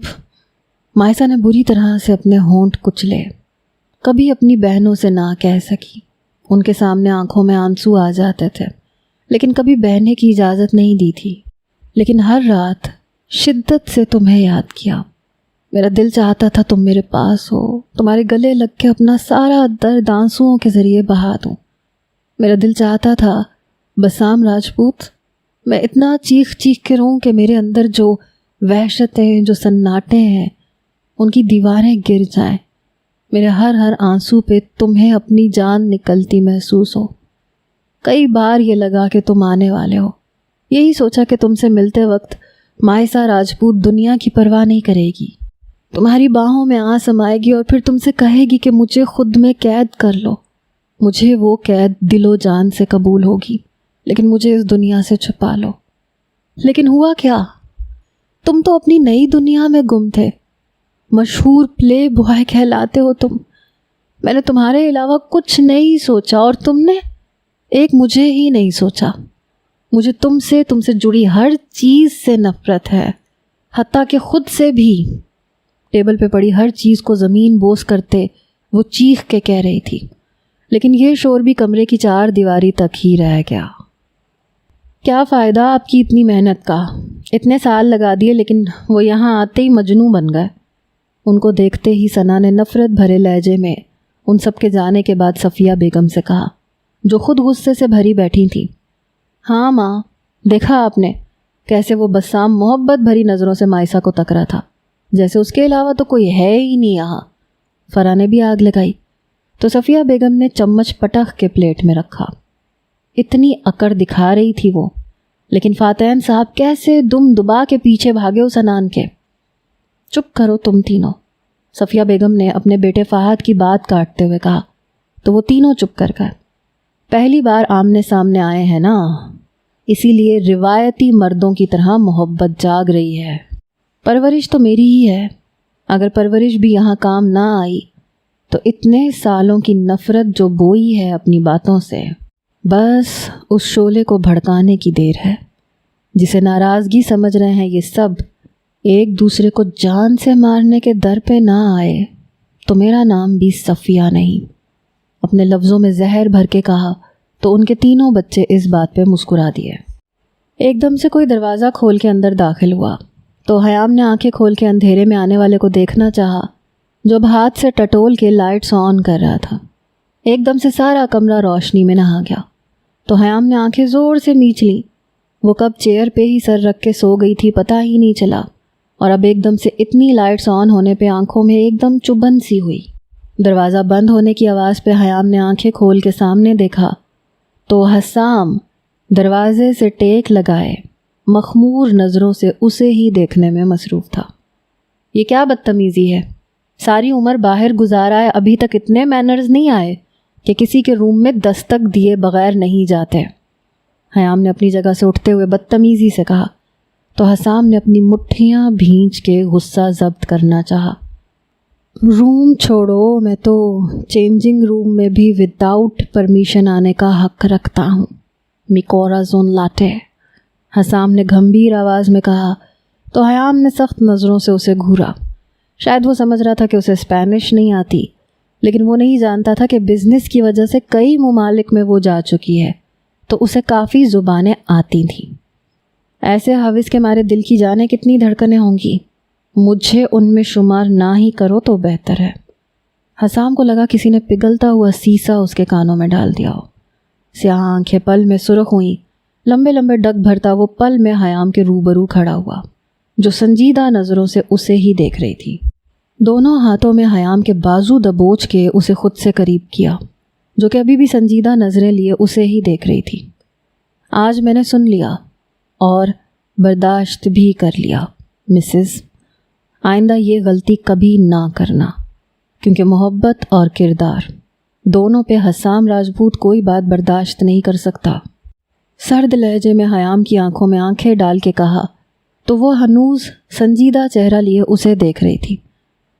مائسا نے بری طرح سے اپنے ہونٹ کچلے، کبھی اپنی بہنوں سے نہ کہہ سکی، ان کے سامنے آنکھوں میں آنسو آ جاتے تھے، لیکن کبھی بہنے کی اجازت نہیں دی تھی۔ لیکن ہر رات شدت سے تمہیں یاد کیا۔ میرا دل چاہتا تھا تم میرے پاس ہو، تمہارے گلے لگ کے اپنا سارا درد آنسوؤں کے ذریعے بہا دوں۔ میرا دل چاہتا تھا بسام راجپوت، میں اتنا چیخ چیخ کے روں کہ میرے اندر جو وحشتیں، جو سناٹے ہیں، ان کی دیواریں گر جائیں، میرے ہر آنسو پہ تمہیں اپنی جان نکلتی محسوس ہو۔ کئی بار یہ لگا کہ تم آنے والے ہو، یہی سوچا کہ تم سے ملتے وقت مائسا راجپوت دنیا کی پرواہ نہیں کرے گی، تمہاری باہوں میں آ سمائے گی اور پھر تم سے کہے گی کہ مجھے خود میں قید کر لو۔ مجھے وہ قید دل و جان سے قبول ہوگی، لیکن مجھے اس دنیا سے چھپا لو۔ لیکن ہوا کیا؟ تم تو اپنی نئی دنیا میں گم تھے، مشہور پلے بوائے کہلاتے ہو تم۔ میں نے تمہارے علاوہ کچھ نہیں سوچا، اور تم نے ایک مجھے ہی نہیں سوچا۔ مجھے تم سے جڑی ہر چیز سے نفرت ہے، حتیٰ کہ خود سے بھی۔ ٹیبل پہ پڑی ہر چیز کو زمین بوس کرتے وہ چیخ کے کہہ رہی تھی، لیکن یہ شور بھی کمرے کی 4 دیواری تک ہی رہ گیا۔ کیا فائدہ آپ کی اتنی محنت کا؟ اتنے سال لگا دیے، لیکن وہ یہاں آتے ہی مجنوں بن گئے۔ ان کو دیکھتے ہی ثنا نے نفرت بھرے لہجے میں ان سب کے جانے کے بعد صفیہ بیگم سے کہا، جو خود غصے سے بھری بیٹھی تھی، ہاں ماں، دیکھا آپ نے کیسے وہ بسام محبت بھری نظروں سے مائسا کو تک رہا تھا، جیسے اس کے علاوہ تو کوئی ہے ہی نہیں یہاں۔ فرا نے بھی آگ لگائی تو صفیہ بیگم نے چمچ پٹخ کے پلیٹ میں رکھا۔ اتنی اکڑ دکھا رہی تھی وہ، لیکن فاتحین صاحب کیسے دم دبا کے پیچھے بھاگے اس انان کے۔ چپ کرو تم تینوں، صفیہ بیگم نے اپنے بیٹے فہد کی بات کاٹتے ہوئے کہا، تو وہ تینوں چپ کر گئے۔ پہلی بار آمنے سامنے آئے ہیں نا، اسی لیے روایتی مردوں کی طرح محبت جاگ رہی ہے۔ پرورش تو میری ہی ہے، اگر پرورش بھی یہاں کام نہ آئی تو اتنے سالوں کی نفرت جو بوئی ہے اپنی باتوں سے، بس اس شعلے کو بھڑکانے کی دیر ہے۔ جسے ناراضگی سمجھ رہے ہیں یہ سب، ایک دوسرے کو جان سے مارنے کے در پہ نہ آئے تو میرا نام بھی صفیہ نہیں۔ اپنے لفظوں میں زہر بھر کے کہا تو ان کے تینوں بچے اس بات پہ مسکرا دیے۔ ایک دم سے کوئی دروازہ کھول کے اندر داخل ہوا تو حیام نے آنکھیں کھول کے اندھیرے میں آنے والے کو دیکھنا چاہا، جو اب ہاتھ سے ٹٹول کے لائٹس آن کر رہا تھا۔ ایک دم سے سارا کمرہ روشنی میں نہا گیا تو حیام نے آنکھیں زور سے میچ لیں۔ وہ کب چیئر پہ ہی سر رکھ کے سو گئی تھی پتہ ہی نہیں چلا، اور اب ایک دم سے اتنی لائٹس آن ہونے پہ آنکھوں میں ایک دم چبھن سی ہوئی۔ دروازہ بند ہونے کی آواز پہ حیام نے آنکھیں کھول کے سامنے دیکھا تو حسام دروازے سے ٹیک لگائے مخمور نظروں سے اسے ہی دیکھنے میں مصروف تھا۔ یہ کیا بدتمیزی ہے؟ ساری عمر باہر گزارا ہے، ابھی تک اتنے مینرز نہیں آئے کہ کسی کے روم میں دستک دیے بغیر نہیں جاتے۔ حیام نے اپنی جگہ سے اٹھتے ہوئے بدتمیزی سے کہا تو حسام نے اپنی مٹھیاں بھینچ کے غصہ ضبط کرنا چاہا۔ روم چھوڑو، میں تو چینجنگ روم میں بھی وداؤٹ پرمیشن آنے کا حق رکھتا ہوں، میکورا زون لاٹے، حسام نے گھمبیر آواز میں کہا تو حیام نے سخت نظروں سے اسے گھورا۔ شاید وہ سمجھ رہا تھا کہ اسے اسپینش نہیں آتی، لیکن وہ نہیں جانتا تھا کہ بزنس کی وجہ سے کئی ممالک میں وہ جا چکی ہے تو اسے کافی زبانیں آتی تھیں۔ ایسے حوث کے مارے دل کی جانے کتنی دھڑکنیں ہوں گی، مجھے ان میں شمار نہ ہی کرو تو بہتر ہے۔ حسام کو لگا کسی نے پگھلتا ہوا سیسا اس کے کانوں میں ڈال دیا ہو۔ سیاہ آنکھیں پل میں سرخ ہوئیں، لمبے لمبے ڈگ بھرتا وہ پل میں حیام کے روبرو کھڑا ہوا، جو سنجیدہ نظروں سے اسے ہی دیکھ رہی تھی۔ دونوں ہاتھوں میں حیام کے بازو دبوچ کے اسے خود سے قریب کیا، جو کہ ابھی بھی سنجیدہ نظریں لیے اسے ہی دیکھ رہی تھی۔ آج میں نے سن لیا اور برداشت بھی کر لیا مسز، آئندہ یہ غلطی کبھی نہ کرنا، کیونکہ محبت اور کردار دونوں پہ حسام راجپوت کوئی بات برداشت نہیں کر سکتا۔ سرد لہجے میں حیام کی آنکھوں میں آنکھیں ڈال کے کہا تو وہ ہنوز سنجیدہ چہرہ لیے اسے دیکھ رہی تھی،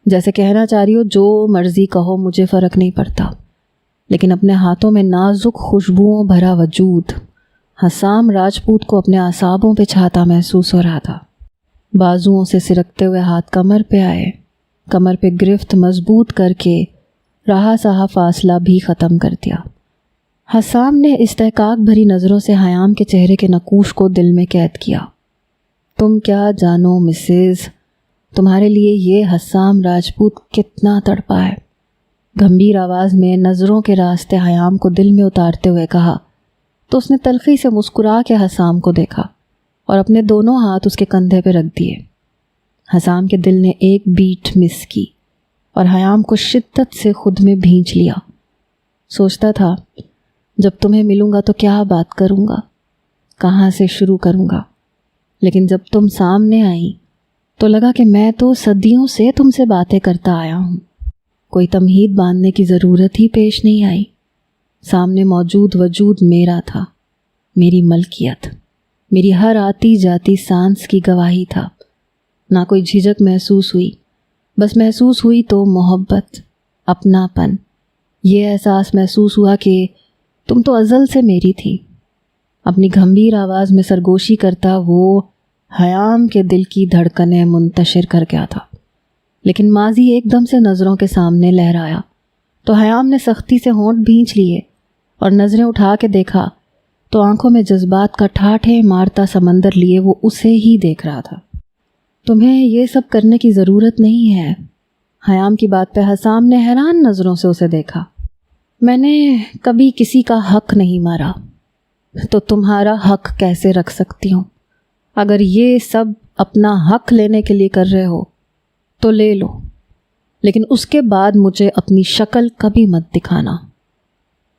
جیسے کہنا چاہ رہی ہو جو مرضی کہو مجھے فرق نہیں پڑتا، لیکن اپنے ہاتھوں میں نازک خوشبوؤں بھرا وجود حسام راجپوت کو اپنے اعصابوں پہ چھاتا محسوس ہو رہا تھا۔ بازوؤں سے سرکتے ہوئے ہاتھ کمر پہ آئے، کمر پہ گرفت مضبوط کر کے رہا سہا فاصلہ بھی ختم کر دیا۔ حسام نے استحقاق بھری نظروں سے حیام کے چہرے کے نقوش کو دل میں قید کیا۔ تم کیا جانو مسز، تمہارے لیے یہ حسام راجپوت کتنا تڑپا ہے، گھمبیر آواز میں نظروں کے راستے حیام کو دل میں اتارتے ہوئے کہا تو اس نے تلخی سے مسکرا کے حسام کو دیکھا اور اپنے دونوں ہاتھ اس کے کندھے پہ رکھ دیے۔ حسام کے دل نے ایک بیٹ مس کی اور حیام کو شدت سے خود میں بھینچ لیا۔ سوچتا تھا جب تمہیں ملوں گا تو کیا بات کروں گا، کہاں سے شروع کروں گا، لیکن جب تم سامنے آئیں تو لگا کہ میں تو صدیوں سے تم سے باتیں کرتا آیا ہوں، کوئی تمہید باندھنے کی ضرورت ہی پیش نہیں آئی۔ سامنے موجود وجود میرا تھا، میری ملکیت، میری ہر آتی جاتی سانس کی گواہی تھا۔ نہ کوئی جھجک محسوس ہوئی، بس محسوس ہوئی تو محبت، اپناپن، یہ احساس محسوس ہوا کہ تم تو ازل سے میری تھی۔ اپنی گھمبیر آواز میں سرگوشی کرتا وہ حیام کے دل کی دھڑکنیں منتشر کر گیا تھا، لیکن ماضی ایک دم سے نظروں کے سامنے لہرایا تو حیام نے سختی سے ہونٹ بھینچ لیے اور نظریں اٹھا کے دیکھا تو آنکھوں میں جذبات کا ٹھاٹھے مارتا سمندر لیے وہ اسے ہی دیکھ رہا تھا۔ تمہیں یہ سب کرنے کی ضرورت نہیں ہے۔ حیام کی بات پہ حسام نے حیران نظروں سے اسے دیکھا۔ میں نے کبھی کسی کا حق نہیں مارا، تو تمہارا حق کیسے رکھ سکتی ہوں؟ اگر یہ سب اپنا حق لینے کے لیے کر رہے ہو تو لے لو، لیکن اس کے بعد مجھے اپنی شکل کبھی مت دکھانا۔